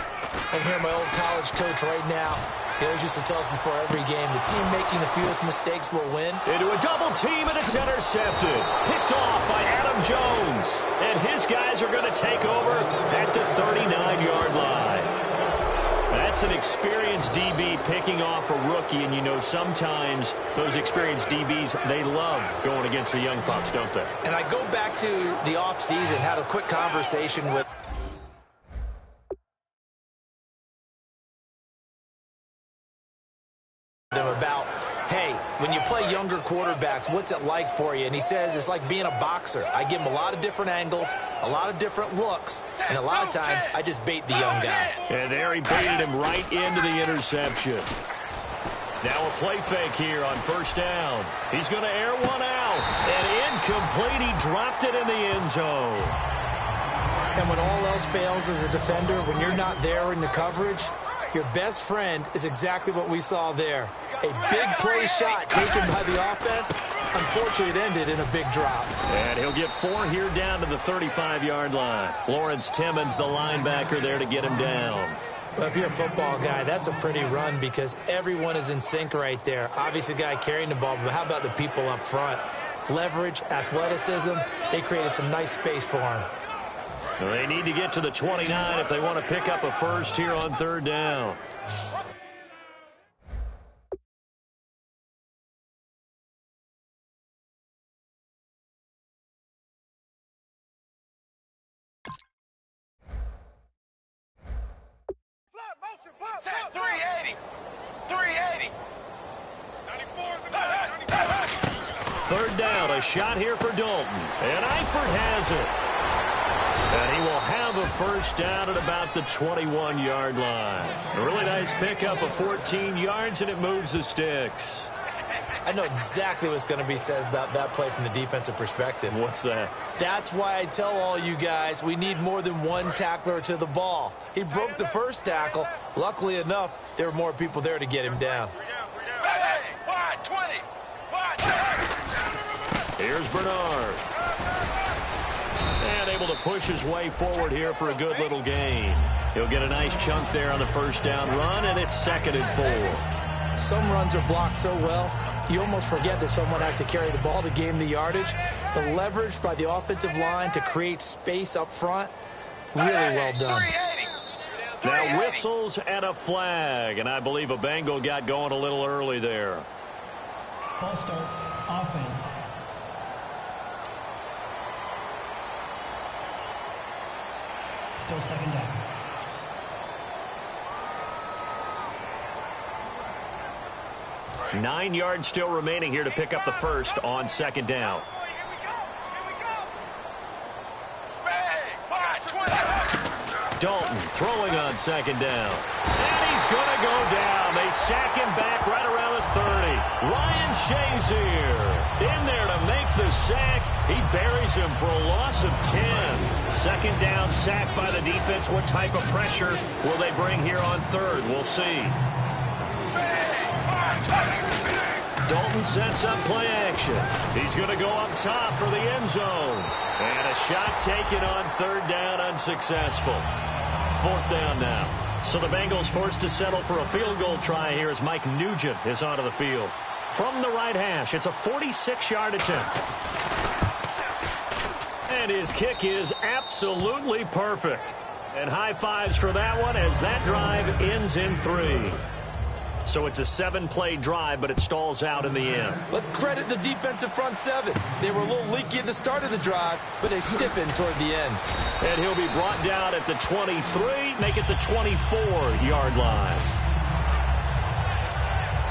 I hear my old college coach right now. He always used to tell us before every game, the team making the fewest mistakes will win. Into a double team, and it's intercepted. Picked off by Adam Jones. And his guys are going to take over at the 39-yard line. That's an experienced DB picking off a rookie, and you know sometimes those experienced DBs, they love going against the young pups, don't they? And I go back to the offseason, had a quick conversation with them about, hey, when you play younger quarterbacks, what's it like for you? And he says it's like being a boxer. I give him a lot of different angles, a lot of different looks, and a lot of times I just bait the young guy. And there he baited him right into the interception. Now a play fake here on first down. He's going to air one out. And incomplete. He dropped it in the end zone. And when all else fails as a defender, when you're not there in the coverage, your best friend is exactly what we saw there. A big play shot taken by the offense. Unfortunately, it ended in a big drop. And he'll get 4 here down to the 35-yard line. Lawrence Timmons, the linebacker, there to get him down. Well, if you're a football guy, that's a pretty run because everyone is in sync right there. Obviously, the guy carrying the ball, but how about the people up front? Leverage, athleticism, they created some nice space for him. Well, they need to get to the 29 if they want to pick up a first here on third down. Set 380. 380. 94. Third down, a shot here for Dalton. And Eifert has it. And he will have a first down at about the 21-yard line. A really nice pickup of 14 yards, and it moves the sticks. I know exactly what's going to be said about that play from the defensive perspective. What's that? That's why I tell all you guys we need more than one tackler to the ball. He broke the first tackle. Luckily enough, there were more people there to get him down. Wide 20. Here's Bernard. And able to push his way forward here for a good little gain. He'll get a nice chunk there on the first down run, and it's 2nd and 4. Some runs are blocked so well, you almost forget that someone has to carry the ball to gain the yardage. The leverage by the offensive line to create space up front, really well done. Now whistles and a flag, and I believe a Bengal got going a little early there. False start, offense. Still 2nd down. Nine yards still remaining here to pick up the first on 2nd down. Dalton throwing on 2nd down. And he's going to go down. They sack him back right around the 30. Ryan Shazier in there to make the sack. He buries him for a loss of 10. 2nd down sack by the defense. What type of pressure will they bring here on third? We'll see. Dalton sets up play action. He's going to go up top for the end zone. And a shot taken on 3rd down, unsuccessful. 4th down now. So the Bengals forced to settle for a field goal try here as Mike Nugent is onto the field. From the right hash, it's a 46-yard attempt. And his kick is absolutely perfect. And high fives for that one as that drive ends in 3. So it's a 7-play drive, but it stalls out in the end. Let's credit the defensive front 7. They were a little leaky at the start of the drive, but they stiffened toward the end. And he'll be brought down at the 23, make it the 24-yard line.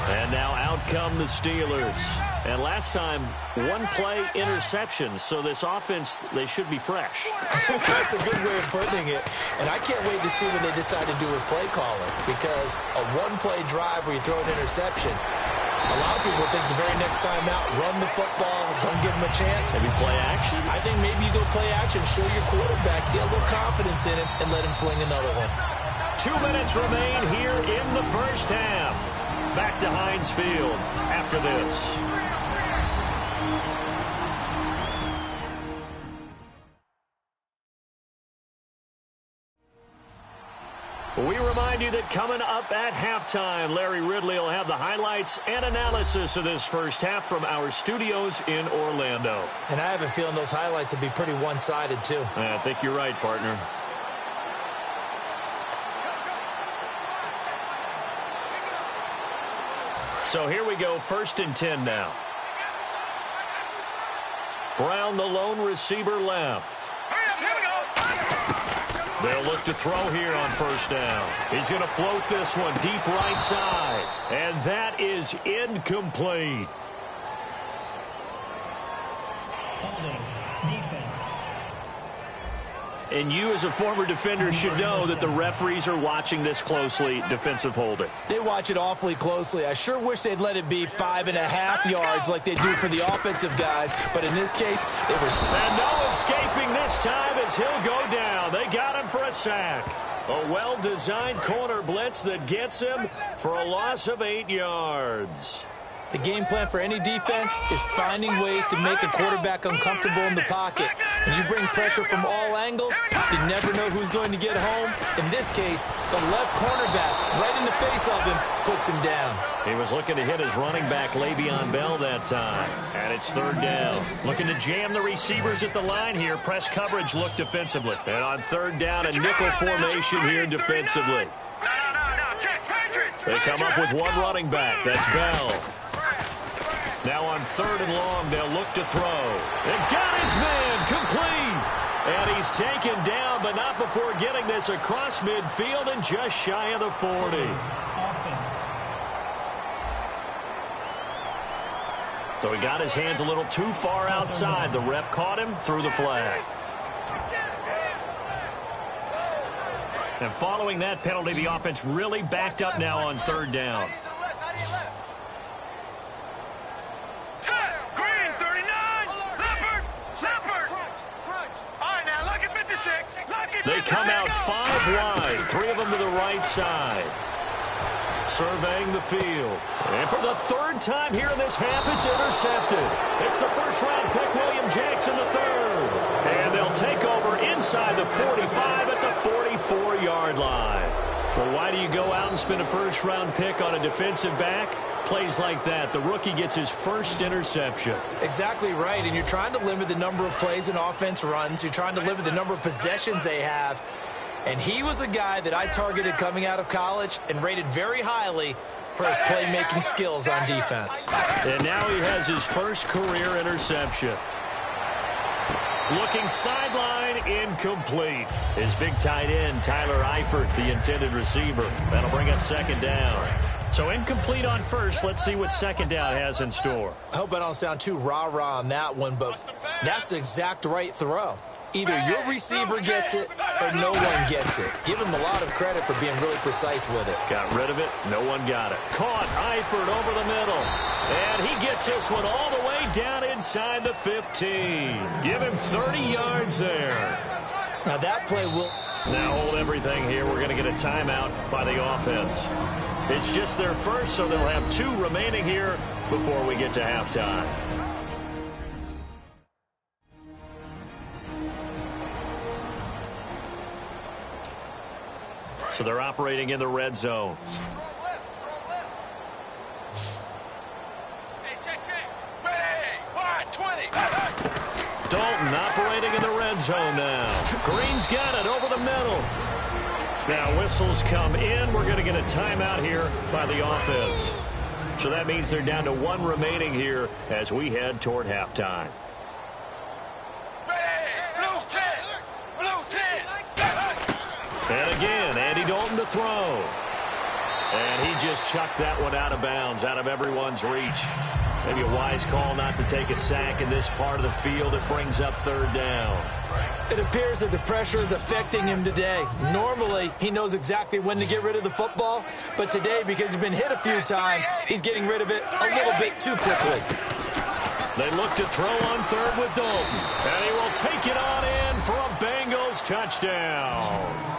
And now out come the Steelers. And last time, 1-play interception. So this offense, they should be fresh. That's a good way of putting it. And I can't wait to see what they decide to do with play calling. Because a 1-play drive where you throw an interception, A lot of people think the very next time out, run the football, don't give him a chance. Maybe play action? I think maybe you go play action, show your quarterback, get a little confidence in him, and let him fling another one. 2 minutes remain here in the first half. Back to Heinz Field after this. We remind you that coming up at halftime, Larry Ridley will have the highlights and analysis of this first half from our studios in Orlando. And I have a feeling those highlights will be pretty one-sided, too. I think you're right, partner. So here we go, 1st and 10 now. Brown, the lone receiver, left. They'll look to throw here on 1st down. He's going to float this one deep right side. And that is incomplete. Holding. Defense. And you as a former defender should know that the referees are watching this closely, defensive holding. They watch it awfully closely. I sure wish they'd let it be 5.5 yards like they do for the offensive guys. But in this case, it was... And no escaping this time as he'll go down. They got him for a sack. A well-designed corner blitz that gets him for a loss of 8 yards. The game plan for any defense is finding ways to make a quarterback uncomfortable in the pocket. When you bring pressure from all angles, you never know who's going to get home. In this case, the left cornerback right in the face of him puts him down. He was looking to hit his running back, Le'Veon Bell, that time. And it's 3rd down. Looking to jam the receivers at the line here. Press coverage look defensively. And on 3rd down, a nickel formation here defensively. They come up with one running back. That's Bell. Now on 3rd and long, they'll look to throw. And got his man complete. And he's taken down, but not before getting this across midfield and just shy of the 40. Offense. So he got his hands a little too far outside. The ref caught him, threw the flag. And following that penalty, the offense really backed up now on 3rd down. They come out 5 wide, 3 of them to the right side. Surveying the field. And for the 3rd time here in this half, it's intercepted. It's the 1st-round pick, William Jackson, the 3rd. And they'll take over inside the 45 at the 44-yard line. Well, why do you go out and spend a 1st-round pick on a defensive back? Plays like that, the rookie gets his 1st interception. Exactly right, and you're trying to limit the number of plays an offense runs. You're trying to limit the number of possessions they have. And he was a guy that I targeted coming out of college and rated very highly for his playmaking skills on defense. And now he has his 1st career interception. Looking sideline, incomplete. His big tight end, Tyler Eifert, the intended receiver. That'll bring up 2nd down. So incomplete on 1st. Let's see what 2nd down has in store. I hope I don't sound too rah-rah on that one, but that's the exact right throw. Either your receiver gets it or no one gets it. Give him a lot of credit for being really precise with it. Got rid of it. No one got it. Caught Eifert over the middle. And he gets this one all the way down inside the 15. Give him 30 yards there. Now that play will... Now hold everything here. We're going to get a timeout by the offense. It's just their 1st, so they'll have 2 remaining here before we get to halftime. So they're operating in the red zone. Dalton operating in the red zone now. Green's got it over the middle. Now whistles come in. We're going to get a timeout here by the offense. So that means they're down to 1 remaining here as we head toward halftime. And again, Andy Dalton to throw. And he just chucked that one out of bounds, out of everyone's reach. Maybe a wise call not to take a sack in this part of the field. It brings up third down. It appears that the pressure is affecting him today. Normally, he knows exactly when to get rid of the football, but today, because he's been hit a few times, he's getting rid of it a little bit too quickly. They look to throw on third with Dalton, and he will take it on in for a Bengals touchdown.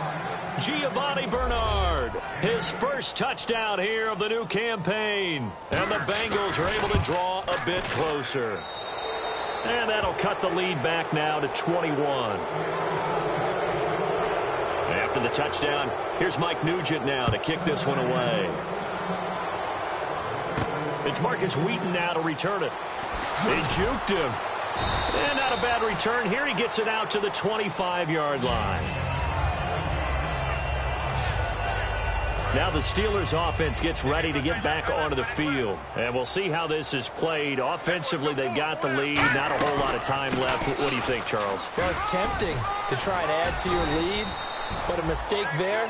Giovanni Bernard, his first touchdown here of the new campaign. And the Bengals are able to draw a bit closer. And that'll cut the lead back now to 21. After the touchdown, here's Mike Nugent now to kick this one away. It's Marcus Wheaton now to return it. He juked him. And not a bad return here. He gets it out to the 25-yard line. Now the Steelers offense gets ready to get back onto the field. And we'll see how this is played. Offensively, they've got the lead. Not a whole lot of time left. What do you think, Charles? Well, it's tempting to try and add to your lead, but a mistake there,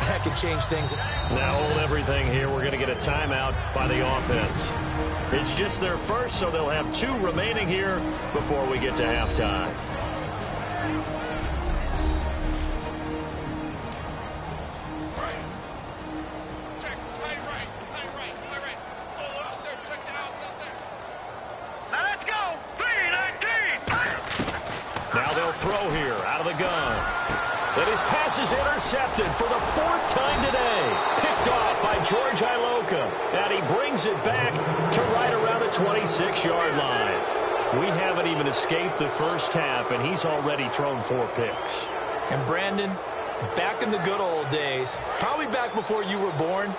that could change things. Now hold everything here. We're going to get a timeout by the offense. It's just their first, so they'll have 2 remaining here before we get to halftime. Throw here out of the gun. And his pass is intercepted for the 4th time today. Picked off by George Iloka. And he brings it back to right around the 26-yard line. We haven't even escaped the first half, and he's already thrown 4 picks. And Brandon, back in the good old days, probably back before you were born,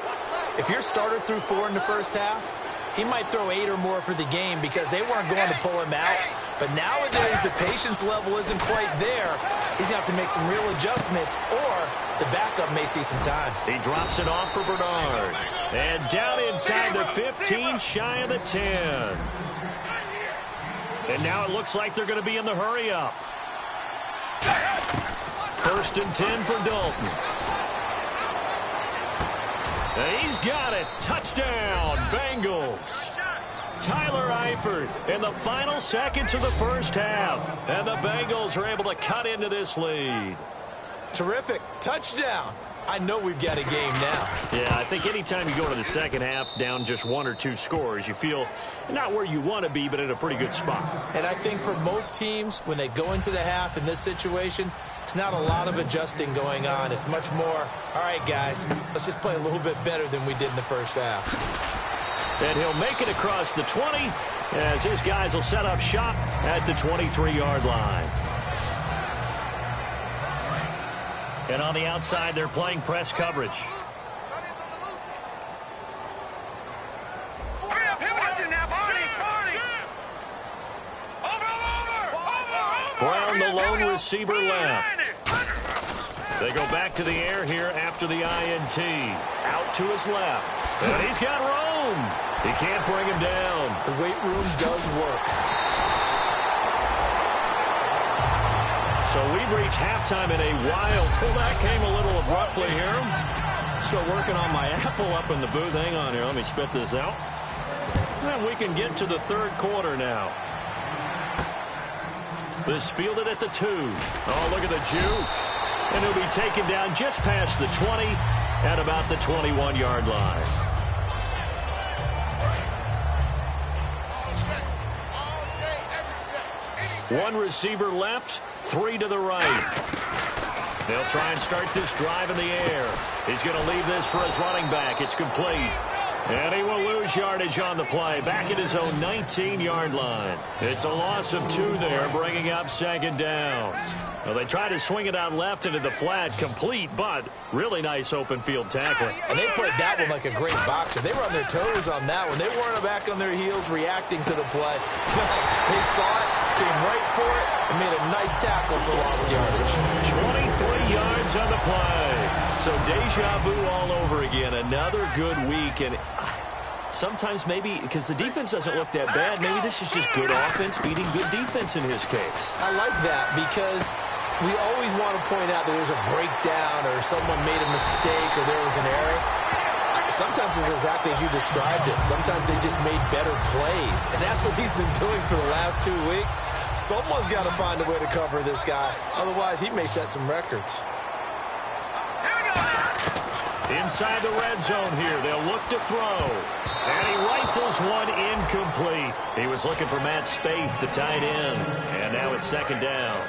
if your starter threw 4 in the first half, he might throw 8 or more for the game because they weren't going to pull him out. But nowadays, the patience level isn't quite there. He's going to have to make some real adjustments, or the backup may see some time. He drops it off for Bernard. And down inside the 15, shy of the 10. And now it looks like they're going to be in the hurry-up. 1st and 10 for Dalton. And he's got it. Touchdown, Bengals. Tyler Eifert in the final seconds of the first half. And the Bengals are able to cut into this lead. Terrific. Touchdown. I know we've got a game now. Yeah, I think anytime you go into the second half down just 1 or 2 scores, you feel not where you want to be, but in a pretty good spot. And I think for most teams, when they go into the half in this situation, it's not a lot of adjusting going on. It's much more, all right, guys, let's just play a little bit better than we did in the first half. And he'll make it across the 20 as his guys will set up shop at the 23-yard line. And on the outside, they're playing press coverage. Brown, the lone receiver, left. They go back to the air here after the INT. Out to his left. And he's got room. He can't bring him down. The weight room does work. So we've reached halftime in a while. Well, that came a little abruptly here. Still working on my apple up in the booth. Hang on here. Let me spit this out. And we can get to the 3rd quarter now. This fielded at the 2. Oh, look at the juke. And he'll be taken down just past the 20 at about the 21-yard line. One receiver left, 3 to the right. They'll try and start this drive in the air. He's going to leave this for his running back. It's complete. And he will lose yardage on the play, back at his own 19-yard line. It's a loss of 2 there, bringing up 2nd down. Well, they try to swing it out left into the flat, complete, but really nice open field tackling. And they played that one like a great boxer. They were on their toes on that one. They weren't back on their heels reacting to the play. They saw it, came right for it, and made a nice tackle for lost yardage. 23 yards on the play. So deja vu all over again. Another good week. And sometimes maybe, because the defense doesn't look that bad, maybe this is just good offense beating good defense in his case. I like that because we always want to point out that there's a breakdown or someone made a mistake or there was an error. Sometimes it's exactly as you described it. Sometimes they just made better plays. And that's what he's been doing for the last 2 weeks. Someone's got to find a way to cover this guy. Otherwise, he may set some records. Inside the red zone here, they'll look to throw. And he rifles one incomplete. He was looking for Matt Spaeth, the tight end. And now it's second down.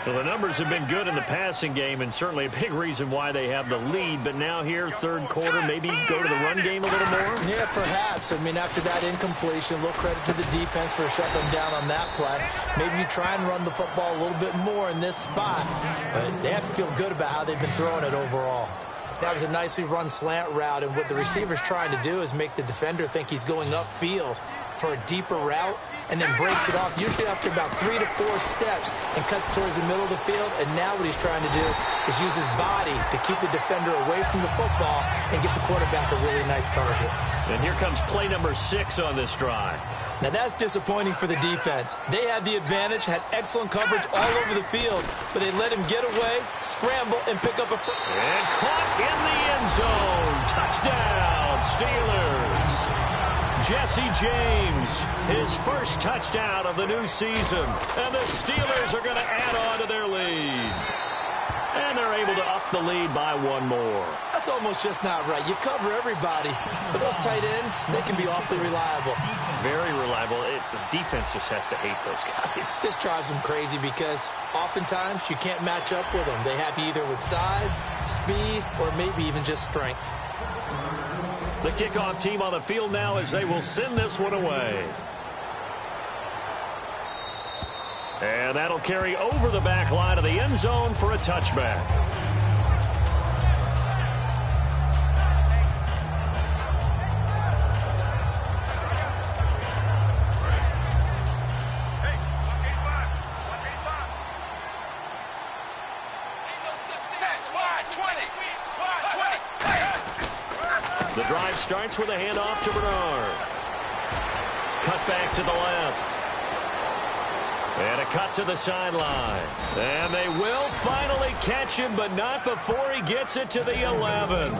Well, the numbers have been good in the passing game, and certainly a big reason why they have the lead. But now here, third quarter, maybe go to the run game a little more? Yeah, perhaps. I mean, after that incompletion, a little credit to the defense for shutting them down on that play. Maybe you try and run the football a little bit more in this spot. But they have to feel good about how they've been throwing it overall. That was a nicely run slant route, and what the receiver's trying to do is make the defender think he's going upfield for a deeper route, and then breaks it off, usually after about 3 to 4 steps, and cuts towards the middle of the field. And now what he's trying to do is use his body to keep the defender away from the football and get the quarterback a really nice target. And here comes play number 6 on this drive. Now that's disappointing for the defense. They had the advantage, had excellent coverage all over the field, but they let him get away, scramble, and pick up a... And caught in the end zone. Touchdown, Steelers. Jesse James, his first touchdown of the new season. And the Steelers are going to add on to their lead. And they're able to up the lead by one more. That's almost just not right. You cover everybody. But those tight ends, they can be awfully reliable. Very reliable. The defense just has to hate those guys. This drives them crazy because oftentimes you can't match up with them. They have you either with size, speed, or maybe even just strength. The kickoff team on the field now as they will send this one away. And that'll carry over the back line of the end zone for a touchback. The drive starts with a handoff to Bernard. Cut back to the left. And a cut to the sideline. And they will finally catch him, but not before he gets it to the 11.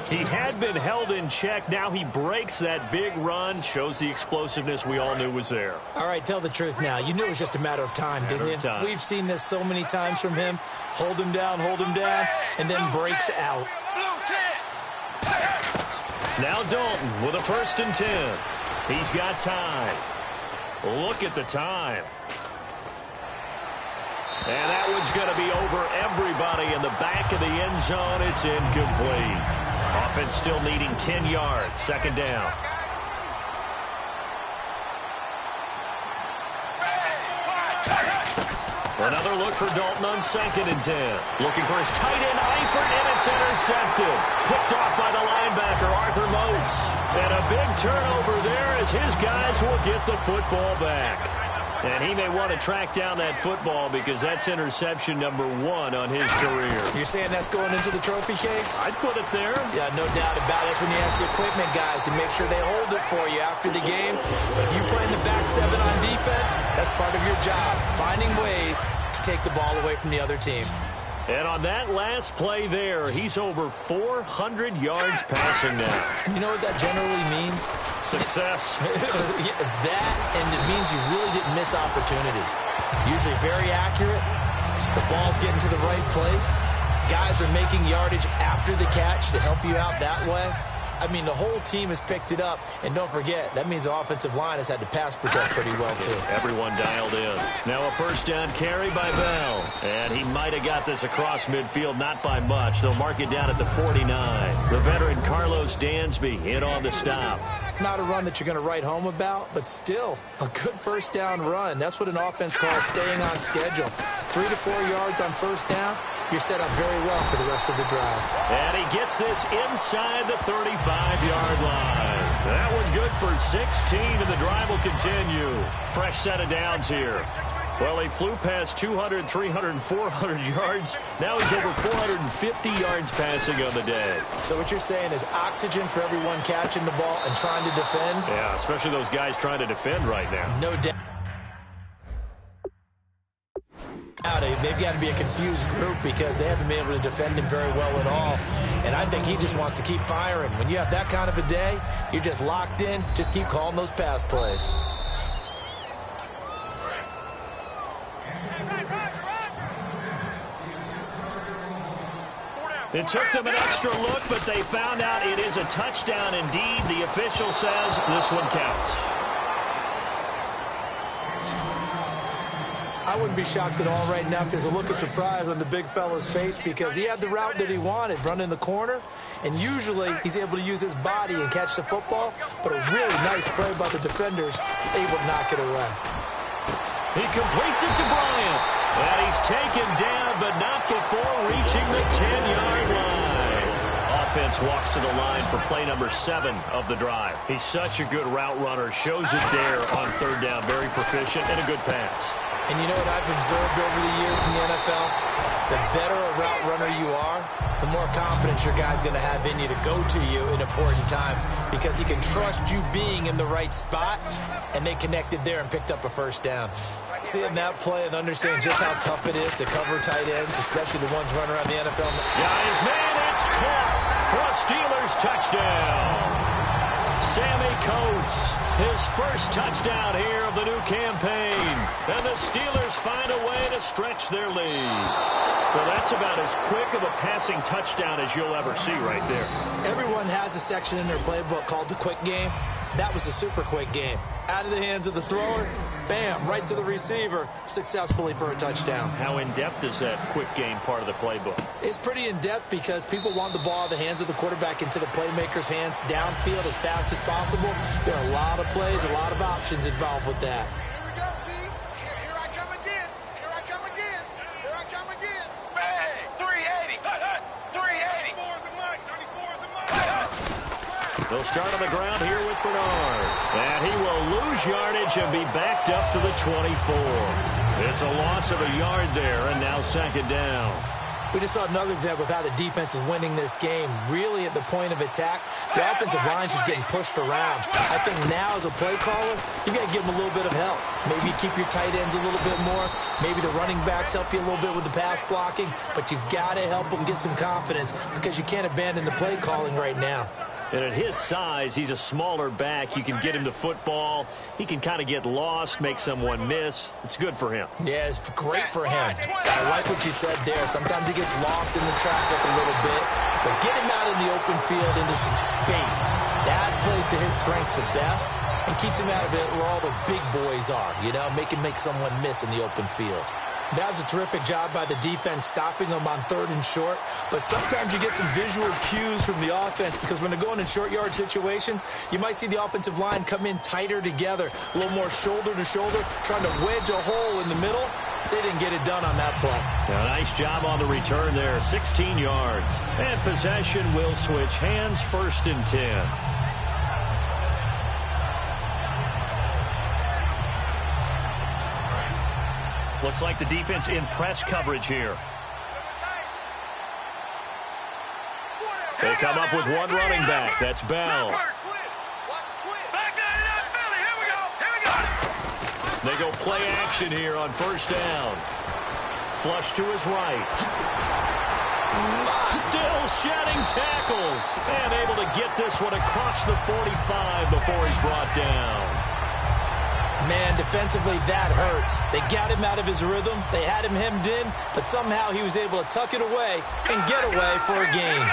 He had been held in check. Now he breaks that big run. Shows the explosiveness we all knew was there. All right, tell the truth now. You knew it was just a matter of time, didn't you? We've seen this so many times from him. Hold him down, and then breaks out. Now Dalton with a 1st and 10. He's got time. Look at the time. And that one's going to be over everybody in the back of the end zone. It's incomplete. Offense still needing 10 yards. Second down. Another look for Dalton on 2nd and 10. Looking for his tight end, Eifert, and it's intercepted. Picked off by the linebacker, Arthur Moats. And a big turnover there as his guys will get the football back. And he may want to track down that football because that's interception number 1 on his career. You're saying that's going into the trophy case? I'd put it there. Yeah, no doubt about it. That's when you ask the equipment guys to make sure they hold it for you after the game. But if you play in the back 7 on defense, that's part of your job, finding ways to take the ball away from the other team. And on that last play there, he's over 400 yards passing now. You know what that generally means? Success. That, and it means you really didn't miss opportunities. Usually very accurate. The ball's getting to the right place. Guys are making yardage after the catch to help you out that way. I mean, the whole team has picked it up. And don't forget, that means the offensive line has had to pass protect pretty well, too. Everyone dialed in. Now a 1st down carry by Bell. And he might have got this across midfield, not by much. They'll mark it down at the 49. The veteran Carlos Dansby in on the stop. Not a run that you're going to write home about, but still a good 1st down run. That's what an offense calls staying on schedule. 3 to 4 yards on 1st down. You're set up very well for the rest of the drive. And he gets this inside the 35-yard line. That one good for 16, and the drive will continue. Fresh set of downs here. Well, he flew past 200, 300, 400 yards. Now he's over 450 yards passing on the day. So what you're saying is oxygen for everyone catching the ball and trying to defend? Yeah, especially those guys trying to defend right now. No doubt. They've got to be a confused group because they haven't been able to defend him very well at all. And I think he just wants to keep firing. When you have that kind of a day, you're just locked in. Just keep calling those pass plays. It took them an extra look, but they found out it is a touchdown indeed. The official says this one counts. I wouldn't be shocked at all right now because a look of surprise on the big fella's face because he had the route that he wanted, running the corner, and usually he's able to use his body and catch the football, but a really nice play by the defenders, able to knock it away. He completes it to Bryant, and he's taken down, but not before reaching the 10-yard line. Offense walks to the line for play number 7 of the drive. He's such a good route runner, shows it there on third down, very proficient, and a good pass. And you know what I've observed over the years in the NFL? The better a route runner you are, the more confidence your guy's going to have in you to go to you in important times because he can trust you being in the right spot, and they connected there and picked up a first down. Seeing that play and understanding just how tough it is to cover tight ends, especially the ones running around the NFL. Yeah, his man, it's caught for a Steelers touchdown. Sammy Coates, his first touchdown here of the new campaign. And the Steelers find a way to stretch their lead. Well, that's about as quick of a passing touchdown as you'll ever see right there. Everyone has a section in their playbook called the quick game. That was a super quick game. Out of the hands of the thrower, bam, right to the receiver, successfully for a touchdown. How in-depth is that quick game part of the playbook? It's pretty in-depth because people want the ball out of the hands of the quarterback into the playmaker's hands downfield as fast as possible. There are a lot of plays, a lot of options involved with that. Here we go, team. Here I come again. Here I come again. Here I come again. Bang! 380. 380. 34 is the mic. 34 is the mic. They'll start on the ground here with Bernard. And he will lose yardage and be backed up to the 24. It's a loss of a yard there, and now second down. We just saw another example of how the defense is winning this game. Really at the point of attack, the offensive line's just getting pushed around. I think now as a play caller, you got to give them a little bit of help. Maybe you keep your tight ends a little bit more. Maybe the running backs help you a little bit with the pass blocking. But you've got to help them get some confidence because you can't abandon the play calling right now. And at his size, he's a smaller back. You can get him the football. He can kind of get lost, make someone miss. It's good for him. Yeah, it's great for him. I like what you said there. Sometimes he gets lost in the traffic a little bit. But get him out in the open field into some space. That plays to his strengths the best and keeps him out of it where all the big boys are, you know, make someone miss in the open field. That was a terrific job by the defense stopping them on third and short. But sometimes you get some visual cues from the offense because when they're going in short yard situations, you might see the offensive line come in tighter together, a little more shoulder to shoulder, trying to wedge a hole in the middle. They didn't get it done on that play. Yeah, nice job on the return there, 16 yards. And possession will switch hands, 1st and 10. Looks like the defense in press coverage here. They come up with one running back. That's Bell. They go play action here on 1st down. Flush to his right. Still shedding tackles. And able to get this one across the 45 before he's brought down. Man, defensively, that hurts. They got him out of his rhythm. They had him hemmed in, but somehow he was able to tuck it away and get away for a gain.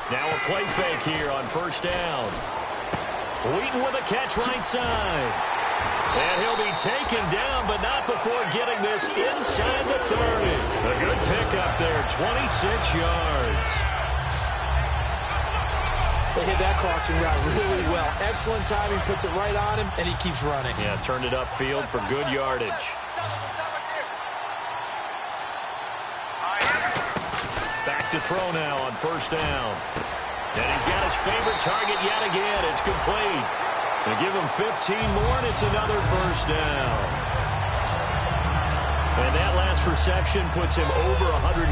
Now a play fake here on 1st down. Wheaton with a catch right side. And he'll be taken down, but not before getting this inside the 30. A good pickup there, 26 yards. They hit that crossing route really well. Excellent timing, puts it right on him, and he keeps running. Yeah, turned it upfield for good yardage. Back to throw now on 1st down. And he's got his favorite target yet again. It's complete. They give him 15 more, and it's another 1st down. And that last reception puts him over 150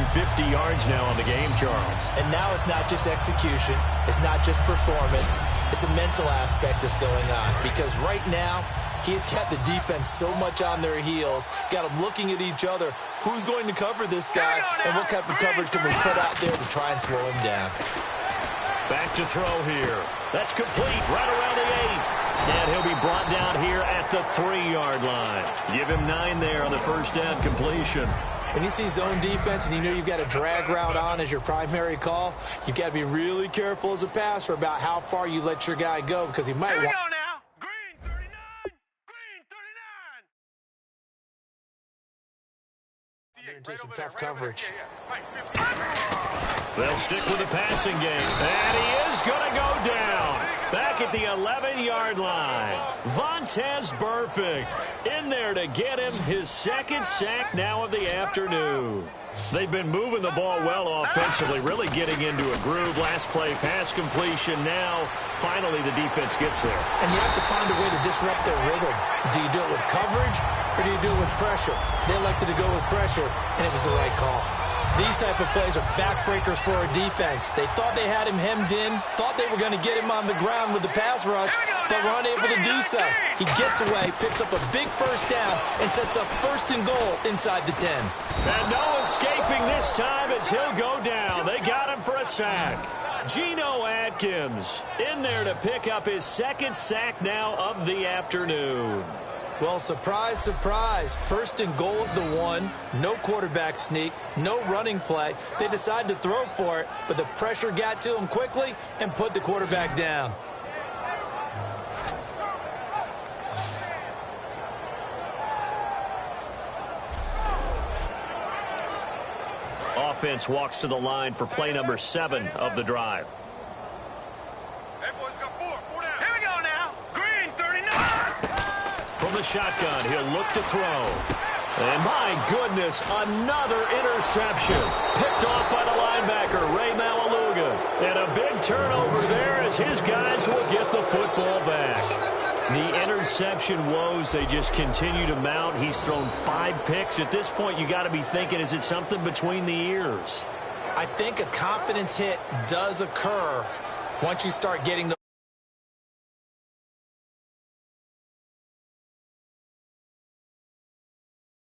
yards now on the game, Charles. And now it's not just execution. It's not just performance. It's a mental aspect that's going on. Because right now, He's got the defense so much on their heels, got them looking at each other. Who's going to cover this guy, and what type of coverage can we put out there to try and slow him down? Back to throw here. That's complete right around the 8. And he'll be brought down here at the 3-yard line. Give him 9 there on the first down completion. When you see zone defense and you know you've got a drag route on as your primary call, you've got to be really careful as a passer about how far you let your guy go, because he might want... Into some tough coverage. They'll stick with the passing game, and he is going to go down. Back at the 11-yard line. Vontaze Burfict in there to get him his second sack now of the afternoon. They've been moving the ball well offensively, really getting into a groove. Last play, pass completion. Now, finally, the defense gets there. And you have to find a way to disrupt their rhythm. Do you do it with coverage, or do you do it with pressure? They elected to go with pressure, and it was the right call. These type of plays are backbreakers for a defense. They thought they had him hemmed in, thought they were going to get him on the ground with the pass rush, but were unable to do so. He gets away, picks up a big first down, and sets up 1st and goal inside the 10. And no escaping this time as he'll go down. They got him for a sack. Geno Atkins in there to pick up his 2nd sack now of the afternoon. Well, surprise, surprise. 1st and goal at the 1. No quarterback sneak. No running play. They decided to throw for it, but the pressure got to him quickly and put the quarterback down. Offense walks to the line for play number 7 of the drive. Hey, boys, got 4 down. Here we go now. Green, 39. From the shotgun, he'll look to throw. And my goodness, another interception. Picked off by the linebacker, Ray Maualuga. And a big turnover there as his guys will get the football back. The interception woes, they just continue to mount. He's thrown 5 picks. At this point, you got to be thinking, is it something between the ears? I think a confidence hit does occur once you start getting the